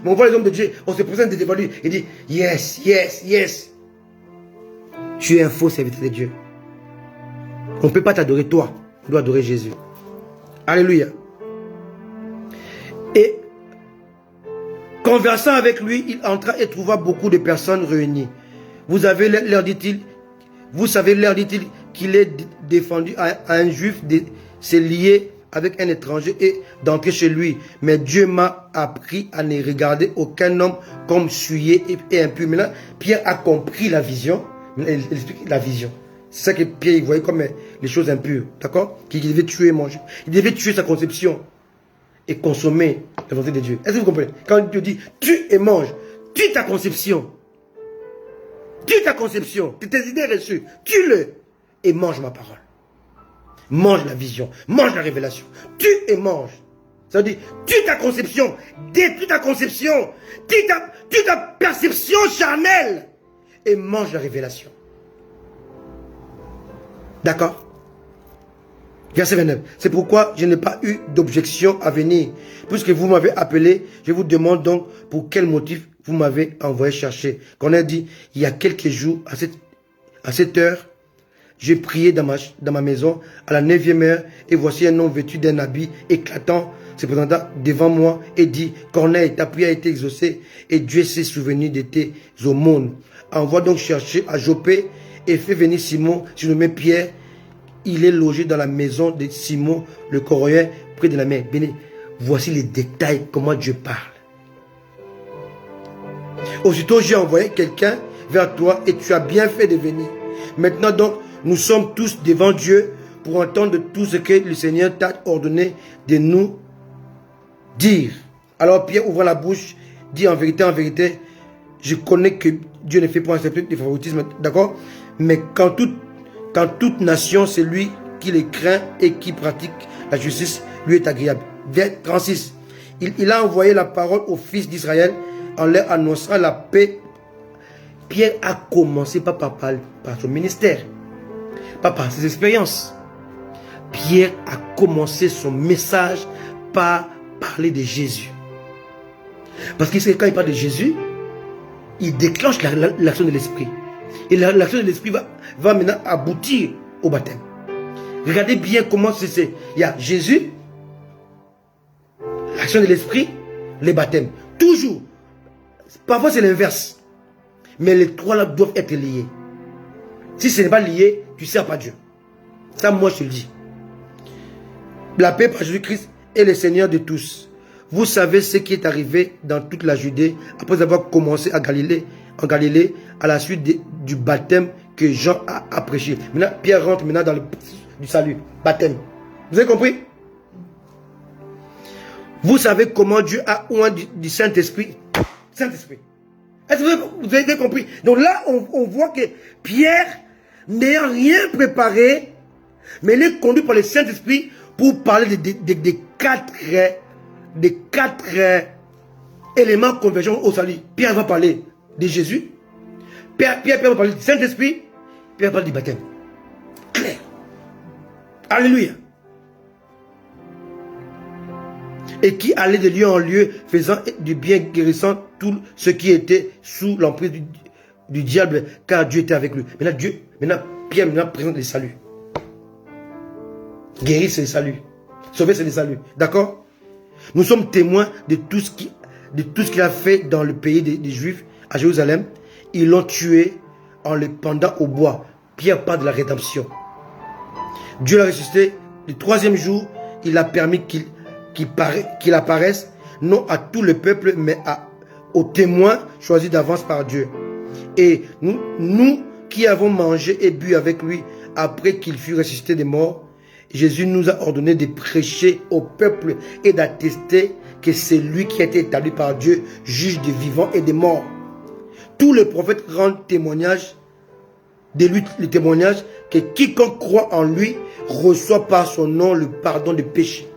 Mais on voit les hommes de Dieu, on se présente devant lui et dit, yes, yes, yes. Tu es un faux serviteur de Dieu. On ne peut pas t'adorer toi, on doit adorer Jésus. Alléluia. Et conversant avec lui, il entra et trouva beaucoup de personnes réunies. Vous savez, leur dit-il, qu'il est défendu à un juif de se lier avec un étranger et d'entrer chez lui. Mais Dieu m'a appris à ne regarder aucun homme comme souillé et impur. Maintenant, Pierre a compris la vision. Il explique la vision. C'est ça que Pierre il voyait comme les choses impures. D'accord? Qu'il devait tuer et manger. Il devait tuer sa conception et consommer la volonté de Dieu. Est-ce que vous comprenez? Quand Dieu dit tue et mange, tue ta conception. Tue ta conception, tes idées reçues, tue-le et mange ma parole. Mange la vision, mange la révélation. Tue et mange. Ça veut dire, tue ta conception, détruis ta conception, tue ta perception charnelle et mange la révélation. D'accord? Verset 29. C'est pourquoi je n'ai pas eu d'objection à venir. Puisque vous m'avez appelé, je vous demande donc pour quel motif vous m'avez envoyé chercher. Qu'on a dit, il y a quelques jours, à cette heure, j'ai prié dans ma maison, à la 9e heure, et voici un homme vêtu d'un habit éclatant se présenta devant moi et dit, Corneille, ta prière a été exaucée, et Dieu s'est souvenu de tes aumônes. Envoie donc chercher à Joppé, et fais venir Simon, surnommé Pierre. Il est logé dans la maison de Simon, le Coréen, près de la mer. Béni, voici les détails, comment Dieu parle. Aussitôt, j'ai envoyé quelqu'un vers toi et tu as bien fait de venir. Maintenant donc, nous sommes tous devant Dieu pour entendre tout ce que le Seigneur t'a ordonné de nous dire. Alors Pierre ouvre la bouche, dit en vérité, je connais que Dieu ne fait pas accepter de favoritisme, d'accord? Mais quand toute nation, c'est lui qui les craint et qui pratique la justice, lui est agréable. Vers 36. Il a envoyé la parole aux fils d'Israël en leur annonçant la paix. Pierre a commencé par son ministère, pas par ses expériences. Pierre a commencé son message par parler de Jésus. Parce que quand il parle de Jésus, il déclenche l'action de l'Esprit. Et l'action de l'Esprit va maintenant aboutir au baptême. Regardez bien comment c'est. Il y a Jésus, l'action de l'Esprit, les baptêmes. Toujours. Parfois c'est l'inverse. Mais les trois là doivent être liés. Si ce n'est pas lié, tu ne sers pas Dieu. Ça, moi, je te le dis. La paix par Jésus-Christ est le Seigneur de tous. Vous savez ce qui est arrivé dans toute la Judée après avoir commencé en Galilée, à la suite du baptême que Jean a prêché. Maintenant, Pierre rentre maintenant dans du salut, baptême. Vous avez compris? Vous savez comment Dieu a oint du Saint-Esprit. Saint-Esprit. Est-ce que vous avez compris? Donc là, on voit que Pierre, n'ayant rien préparé, mais il est conduit par le Saint-Esprit pour parler des quatre élément convergent au salut. Pierre va parler de Jésus. Pierre va parler du Saint-Esprit. Pierre va parler du baptême. Clair. Alléluia. Et qui allait de lieu en lieu, faisant du bien, guérissant tout ce qui était sous l'emprise du diable, car Dieu était avec lui. Maintenant, Pierre présente le salut. Guérir, c'est le salut. Sauver, c'est le salut. D'accord? Nous sommes témoins de tout ce qu'il a fait dans le pays des Juifs, à Jérusalem. Ils l'ont tué en le pendant au bois. Pierre parle de la rédemption. Dieu l'a ressuscité. Le troisième jour, il a permis qu'il apparaisse, non à tout le peuple, mais aux témoins choisis d'avance par Dieu. Et nous qui avons mangé et bu avec lui après qu'il fut ressuscité des morts, Jésus nous a ordonné de prêcher au peuple et d'attester que c'est lui qui a été établi par Dieu, juge des vivants et des morts. Tous les prophètes rendent témoignage de lui, le témoignage que quiconque croit en lui reçoit par son nom le pardon des péchés.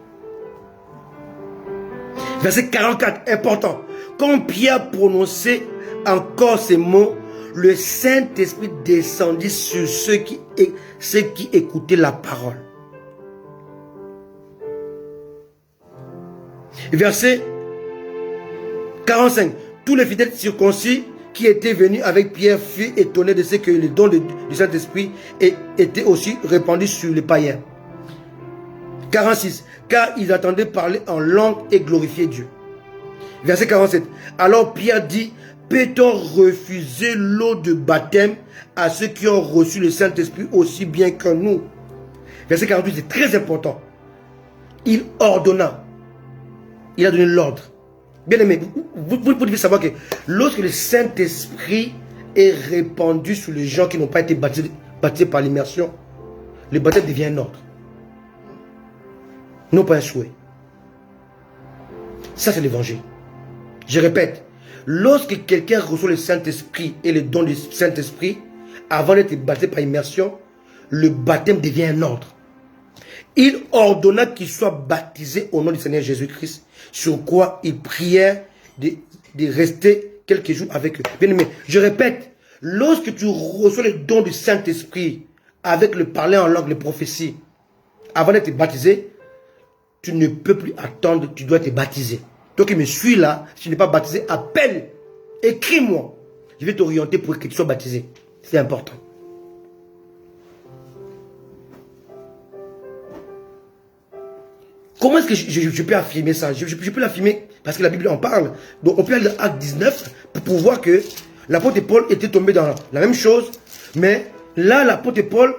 Verset 44, important. Quand Pierre prononçait encore ces mots, le Saint-Esprit descendit sur ceux qui écoutaient la parole. Verset 45. Tous les fidèles circoncis qui étaient venus avec Pierre furent étonnés de ce que les dons du Saint-Esprit étaient aussi répandus sur les païens. 46. Car ils attendaient parler en langue et glorifier Dieu. Verset 47. Alors Pierre dit, peut-on refuser l'eau de baptême à ceux qui ont reçu le Saint-Esprit aussi bien que nous? Verset 48, c'est très important. Il ordonna. Il a donné l'ordre. Bien aimé, vous devez savoir que lorsque le Saint-Esprit est répandu sur les gens qui n'ont pas été baptisés par l'immersion, le baptême devient un ordre. Non pas un souhait. Ça, c'est l'évangile. Je répète, lorsque quelqu'un reçoit le Saint-Esprit et le don du Saint-Esprit, avant d'être baptisé par immersion, le baptême devient un ordre. Il ordonna qu'il soit baptisé au nom du Seigneur Jésus-Christ, sur quoi il priait de rester quelques jours avec eux. Bien aimé, je répète, lorsque tu reçois le don du Saint-Esprit avec le parler en langue, les prophéties, avant d'être baptisé, tu ne peux plus attendre, tu dois être baptisé. Toi qui me suis là, si tu n'es pas baptisé, appelle, écris-moi. Je vais t'orienter pour que tu sois baptisé. C'est important. Comment est-ce que je peux affirmer ça? Je peux l'affirmer parce que la Bible en parle. Donc on peut aller dans Acte 19 pour voir que l'apôtre Paul était tombé dans la même chose. Mais là, l'apôtre Paul,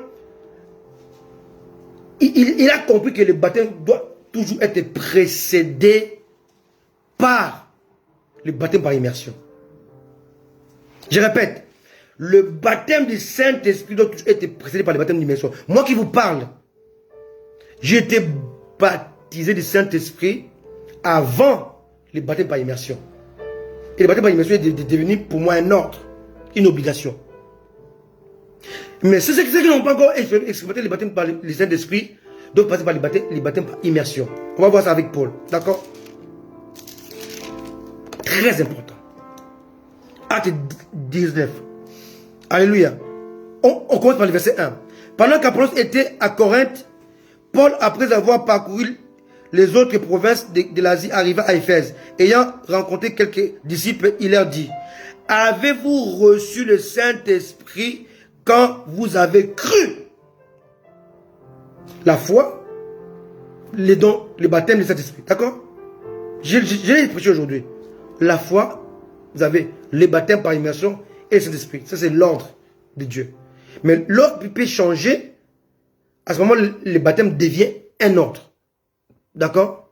il a compris que le baptême doit toujours être précédé par le baptême par immersion. Je répète, le baptême du Saint-Esprit doit toujours être précédé par le baptême d'immersion. Moi qui vous parle, j'ai été baptisé du Saint-Esprit avant le baptême par immersion. Et le baptême par immersion est devenu pour moi un ordre, une obligation. Mais ceux qui n'ont pas encore expérimenté le baptême par le Saint-Esprit doivent passer par le baptême par immersion. On va voir ça avec Paul. D'accord? Très important. Acte 19. Alléluia. On commence par le verset 1. Pendant qu'Apollos était à Corinthe, Paul, après avoir parcouru les autres provinces de l'Asie, arriva à Éphèse. Ayant rencontré quelques disciples, il leur dit, avez-vous reçu le Saint-Esprit quand vous avez cru? La foi, les dons, le baptême du Saint-Esprit. D'accord? Je l'ai prêché aujourd'hui. La foi, vous avez le baptême par immersion et le Saint-Esprit. Ça, c'est l'ordre de Dieu. Mais l'ordre peut changer. À ce moment, le baptême devient un ordre. D'accord?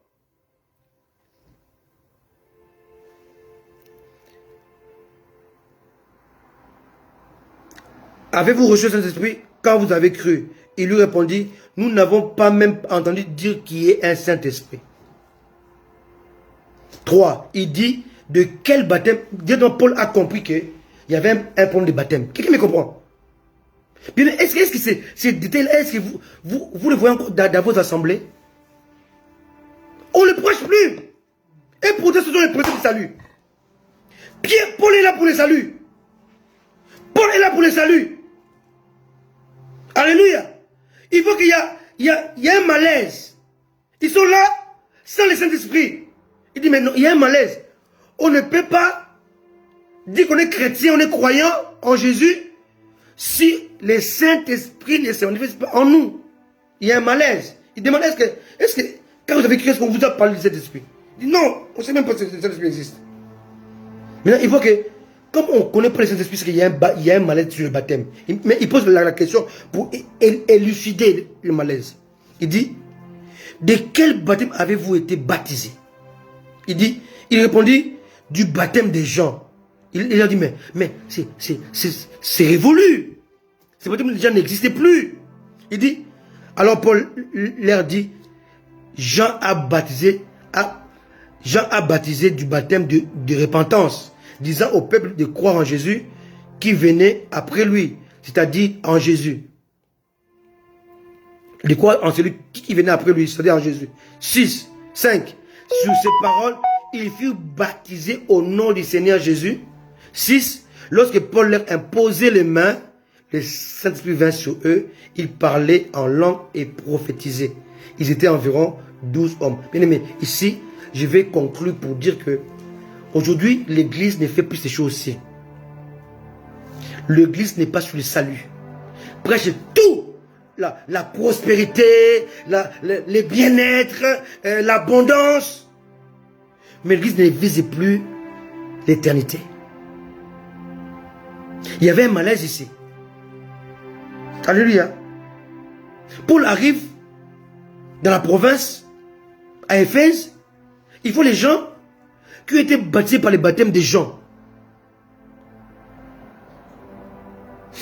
Avez-vous reçu le Saint-Esprit quand vous avez cru? Il lui répondit, nous n'avons pas même entendu dire qu'il y ait un Saint-Esprit. 3. Il dit, de quel baptême? Donc Paul a compris qu'il y avait un problème de baptême. Quelqu'un me comprend? Est-ce que ces détails-là, est-ce que vous le voyez encore dans vos assemblées? On ne le prêche plus. Et pourtant, ce sont les principes du salut. Paul est là pour le salut. Paul est là pour le salut. Alléluia. Il faut qu'il y a un malaise. Ils sont là sans le Saint-Esprit. Il dit, mais non, il y a un malaise. On ne peut pas dire qu'on est chrétien, on est croyant en Jésus, si le Saint-Esprit ne se manifeste pas en nous. Il y a un malaise. Il demande, est-ce que quand vous avez écrit, est-ce qu'on vous a parlé du Saint-Esprit? Il dit, non, on ne sait même pas si le Saint-Esprit existe. Maintenant, il faut que, comme on ne connaît pas le Saint-Esprit, c'est qu'il y a un malaise sur le baptême. Mais il pose la question pour élucider le malaise. Il dit, de quel baptême avez-vous été baptisé? Il répondit, du baptême des gens. Il a dit, mais c'est révolu. Ce baptême des gens n'existait plus. Il dit, alors Paul leur dit, Jean a baptisé du baptême de repentance, disant au peuple de croire en Jésus qui venait après lui, c'est-à-dire en Jésus. De croire en celui qui venait après lui, c'est-à-dire en Jésus. 6, 5. Sur ces paroles, ils furent baptisés au nom du Seigneur Jésus. 6. Lorsque Paul leur imposait les mains, le Saint-Esprit vint sur eux, ils parlaient en langue et prophétisaient. Ils étaient environ 12 hommes. Bien aimé, ici, je vais conclure pour dire que aujourd'hui, l'Église ne fait plus ces choses-ci. L'Église n'est pas sur le salut. Prêche tout. La prospérité, le bien-être, l'abondance. Mais l'Église ne vise plus l'éternité. Il y avait un malaise ici. Alléluia. Paul arrive dans la province, à Éphèse. Il faut les gens qui ont été baptisés par le baptême des gens.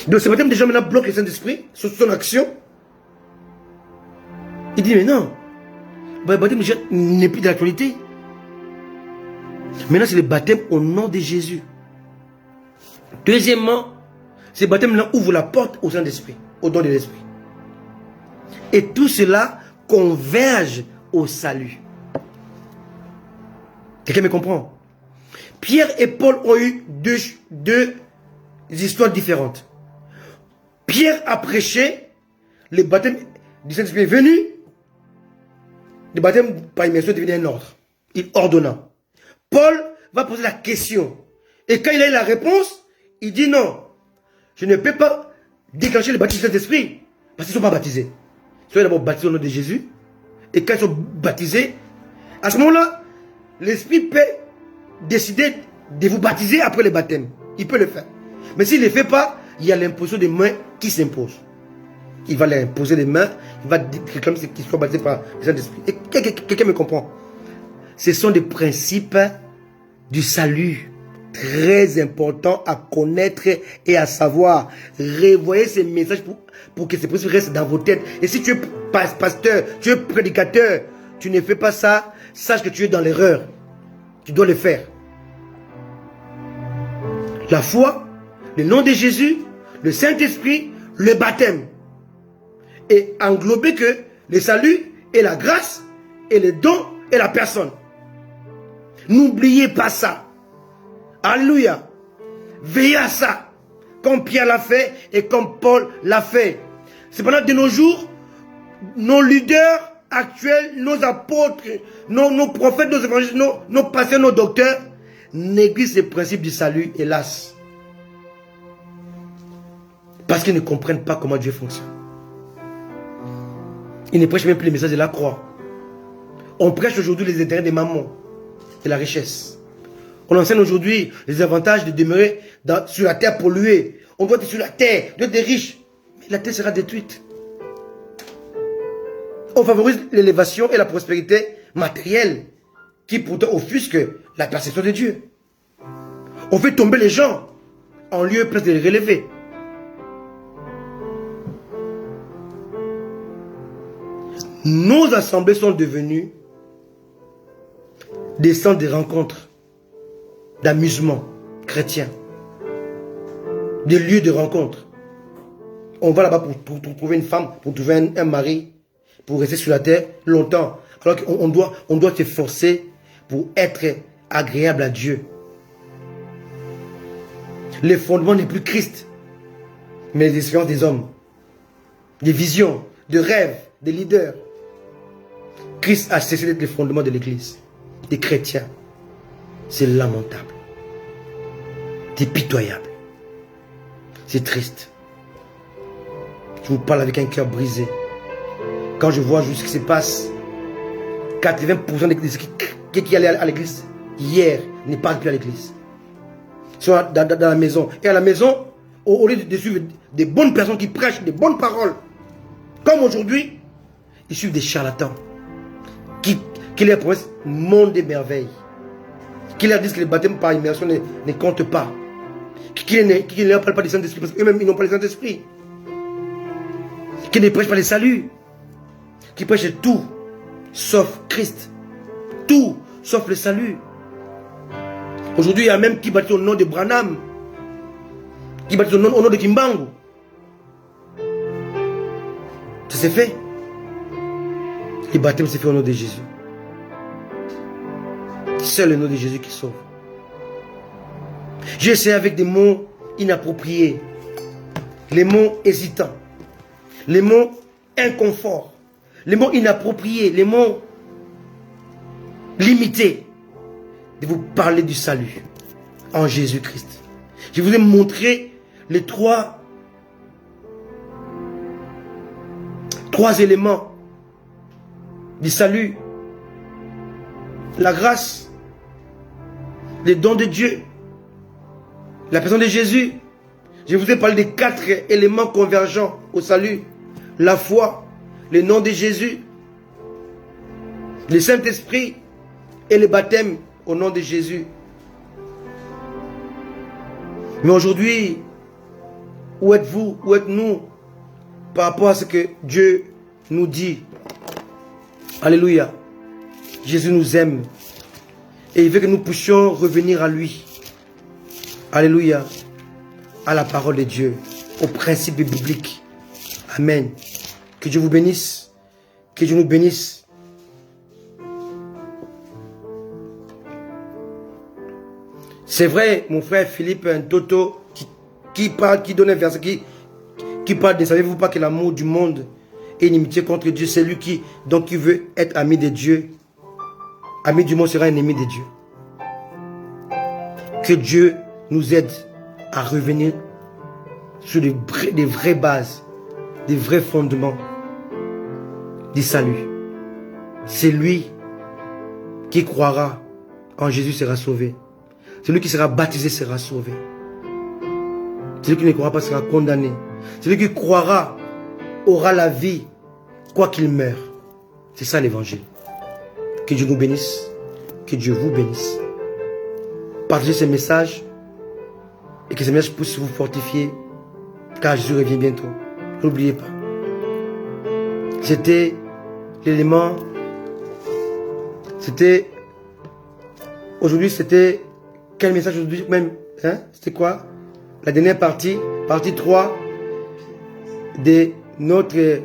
Donc ce baptême des gens maintenant bloque le Saint-Esprit sur son action. Il dit mais non, le baptême des gens n'est plus d'actualité. Maintenant c'est le baptême au nom de Jésus. Deuxièmement, ce baptême-là ouvre la porte au Saint-Esprit, au don de l'Esprit. Et tout cela converge au salut. Quelqu'un me comprend? Pierre et Paul ont eu deux histoires différentes. Pierre a prêché, le baptême du Saint-Esprit est venu, le baptême par immersion est devenu un ordre. Il ordonna. Paul va poser la question. Et quand il a eu la réponse, il dit non, je ne peux pas déclencher le baptême du Saint-Esprit parce qu'ils ne sont pas baptisés. Ils sont d'abord baptisés au nom de Jésus. Et quand ils sont baptisés, à ce moment-là, l'Esprit peut décider de vous baptiser après le baptême. Il peut le faire. Mais s'il ne le fait pas, il y a l'imposition des mains qui s'impose. Il va leur imposer les mains, il va réclamer qu'ils soient baptisés par le Saint-Esprit. Et quelqu'un me comprend? Ce sont des principes du salut très importants à connaître et à savoir. Revoyez ces messages pour que ces principes restent dans vos têtes. Et si tu es pasteur, tu es prédicateur, tu ne fais pas ça, sache que tu es dans l'erreur. Tu dois le faire. La foi, le nom de Jésus, le Saint-Esprit, le baptême. Et englober que le salut et la grâce et le don et la personne. N'oubliez pas ça. Alléluia. Veillez à ça. Comme Pierre l'a fait et comme Paul l'a fait. Cependant, de nos jours, nos leaders actuels, nos apôtres, nos prophètes, nos évangélistes, nos pasteurs, nos docteurs, négligent ces principes du salut, hélas. Parce qu'ils ne comprennent pas comment Dieu fonctionne. Ils ne prêchent même plus les messages de la croix. On prêche aujourd'hui les intérêts des mammons et la richesse. On enseigne aujourd'hui les avantages de demeurer sur la terre polluée. On doit être sur la terre, doit être riche. Mais la terre sera détruite. On favorise l'élévation et la prospérité matérielle qui pourtant offusquent la perception de Dieu. On fait tomber les gens en lieu de les relever. Nos assemblées sont devenues des centres de rencontres, d'amusement chrétien, des lieux de rencontre. On va là-bas pour trouver une femme, pour trouver un mari, pour rester sur la terre longtemps. Alors qu'on doit s'efforcer pour être agréable à Dieu. Les fondements n'est plus Christ, mais les expériences des hommes, des visions, de rêves, des leaders. Christ a cessé d'être le fondement de l'Église, des chrétiens. C'est lamentable. C'est pitoyable. C'est triste. Je vous parle avec un cœur brisé. Quand je vois juste ce qui se passe, 80% de ceux qui allaient à l'église hier ne parlent plus à l'église. Ils sont dans la maison. Et à la maison, au lieu de suivre des bonnes personnes qui prêchent des bonnes paroles, comme aujourd'hui, ils suivent des charlatans qui leur promettent monde des merveilles, qui leur disent que le baptême par immersion ne compte pas, qui ne leur parlent pas du Saint-Esprit parce qu'eux-mêmes ils n'ont pas le Saint-Esprit, qui ne prêchent pas le salut, qui prêchent tout sauf Christ, tout sauf le salut. Aujourd'hui, il y a même qui baptise au nom de Branham, qui baptise au nom de Kimbangu. Ça s'est fait. Le baptême s'est fait au nom de Jésus. C'est le nom de Jésus qui sauve. J'ai essayé avec des mots inappropriés, les mots hésitants, les mots inconfort, les mots inappropriés, les mots limités, de vous parler du salut en Jésus-Christ. Je vous ai montré les trois éléments du salut: la grâce, les dons de Dieu, la personne de Jésus. Je vous ai parlé des 4 éléments convergents au salut: la foi, le nom de Jésus, le Saint-Esprit et le baptême au nom de Jésus. Mais aujourd'hui, où êtes-vous, où êtes-nous par rapport à ce que Dieu nous dit? Alléluia. Jésus nous aime et il veut que nous puissions revenir à lui. Alléluia. À la parole de Dieu, aux principes bibliques. Amen. Que Dieu vous bénisse. Que Dieu nous bénisse. C'est vrai, mon frère Philippe Toto, qui donne un verset, qui parle de, savez-vous pas que l'amour du monde et inimitié contre Dieu, c'est lui qui veut être ami de Dieu. Ami du monde sera un ennemi de Dieu. Que Dieu nous aide à revenir sur des vraies bases, des vrais fondements du salut. C'est lui qui croira en Jésus sera sauvé. Celui qui sera baptisé sera sauvé. Celui qui ne croira pas sera condamné. Celui qui croira aura la vie, quoi qu'il meure. C'est ça l'évangile. Que Dieu nous bénisse. Que Dieu vous bénisse. Partagez ce message et que ce message puisse vous fortifier, car Jésus revient bientôt. N'oubliez pas. C'était l'élément. Aujourd'hui, c'était. Quel message aujourd'hui même, hein? C'était quoi? La dernière partie 3 de notre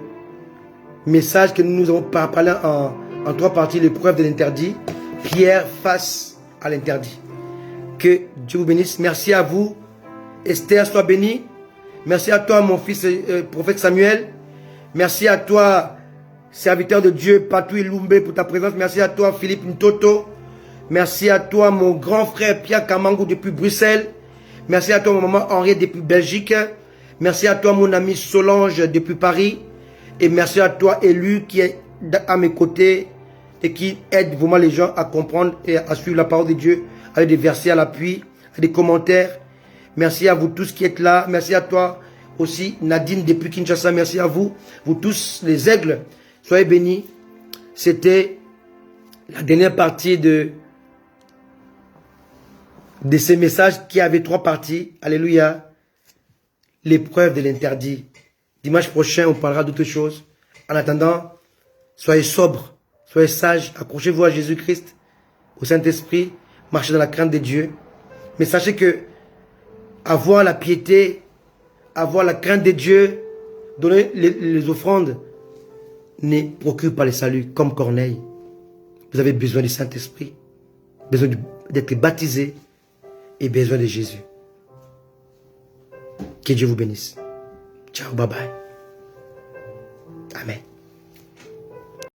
message que nous avons parlé en 3 parties, l'épreuve de l'interdit. Pierre face à l'interdit. Que Dieu vous bénisse. Merci à vous. Esther, sois bénie. Merci à toi, mon fils prophète Samuel. Merci à toi, serviteur de Dieu, Patou Lumbe, pour ta présence. Merci à toi, Philippe Ntoto. Merci à toi, mon grand frère Pierre Kamangou depuis Bruxelles. Merci à toi, mon maman Henriette depuis Belgique. Merci à toi, mon ami Solange depuis Paris. Et merci à toi, Élu, qui est à mes côtés et qui aide vraiment les gens à comprendre et à suivre la parole de Dieu avec des versets à l'appui, avec des commentaires. Merci à vous tous qui êtes là. Merci à toi aussi, Nadine depuis Kinshasa. Merci à vous, vous tous les aigles. Soyez bénis. C'était la dernière partie de ces messages qui avaient 3 parties. Alléluia. L'épreuve de l'interdit. Dimanche prochain, on parlera d'autre chose. En attendant, soyez sobres, soyez sages, accrochez-vous à Jésus-Christ, au Saint-Esprit, marchez dans la crainte de Dieu. Mais sachez que avoir la piété, avoir la crainte de Dieu, donner les offrandes, ne procure pas le salut comme Corneille. Vous avez besoin du Saint-Esprit, besoin d'être baptisé, et besoin de Jésus. Que Dieu vous bénisse. Ciao, bye bye. Amen.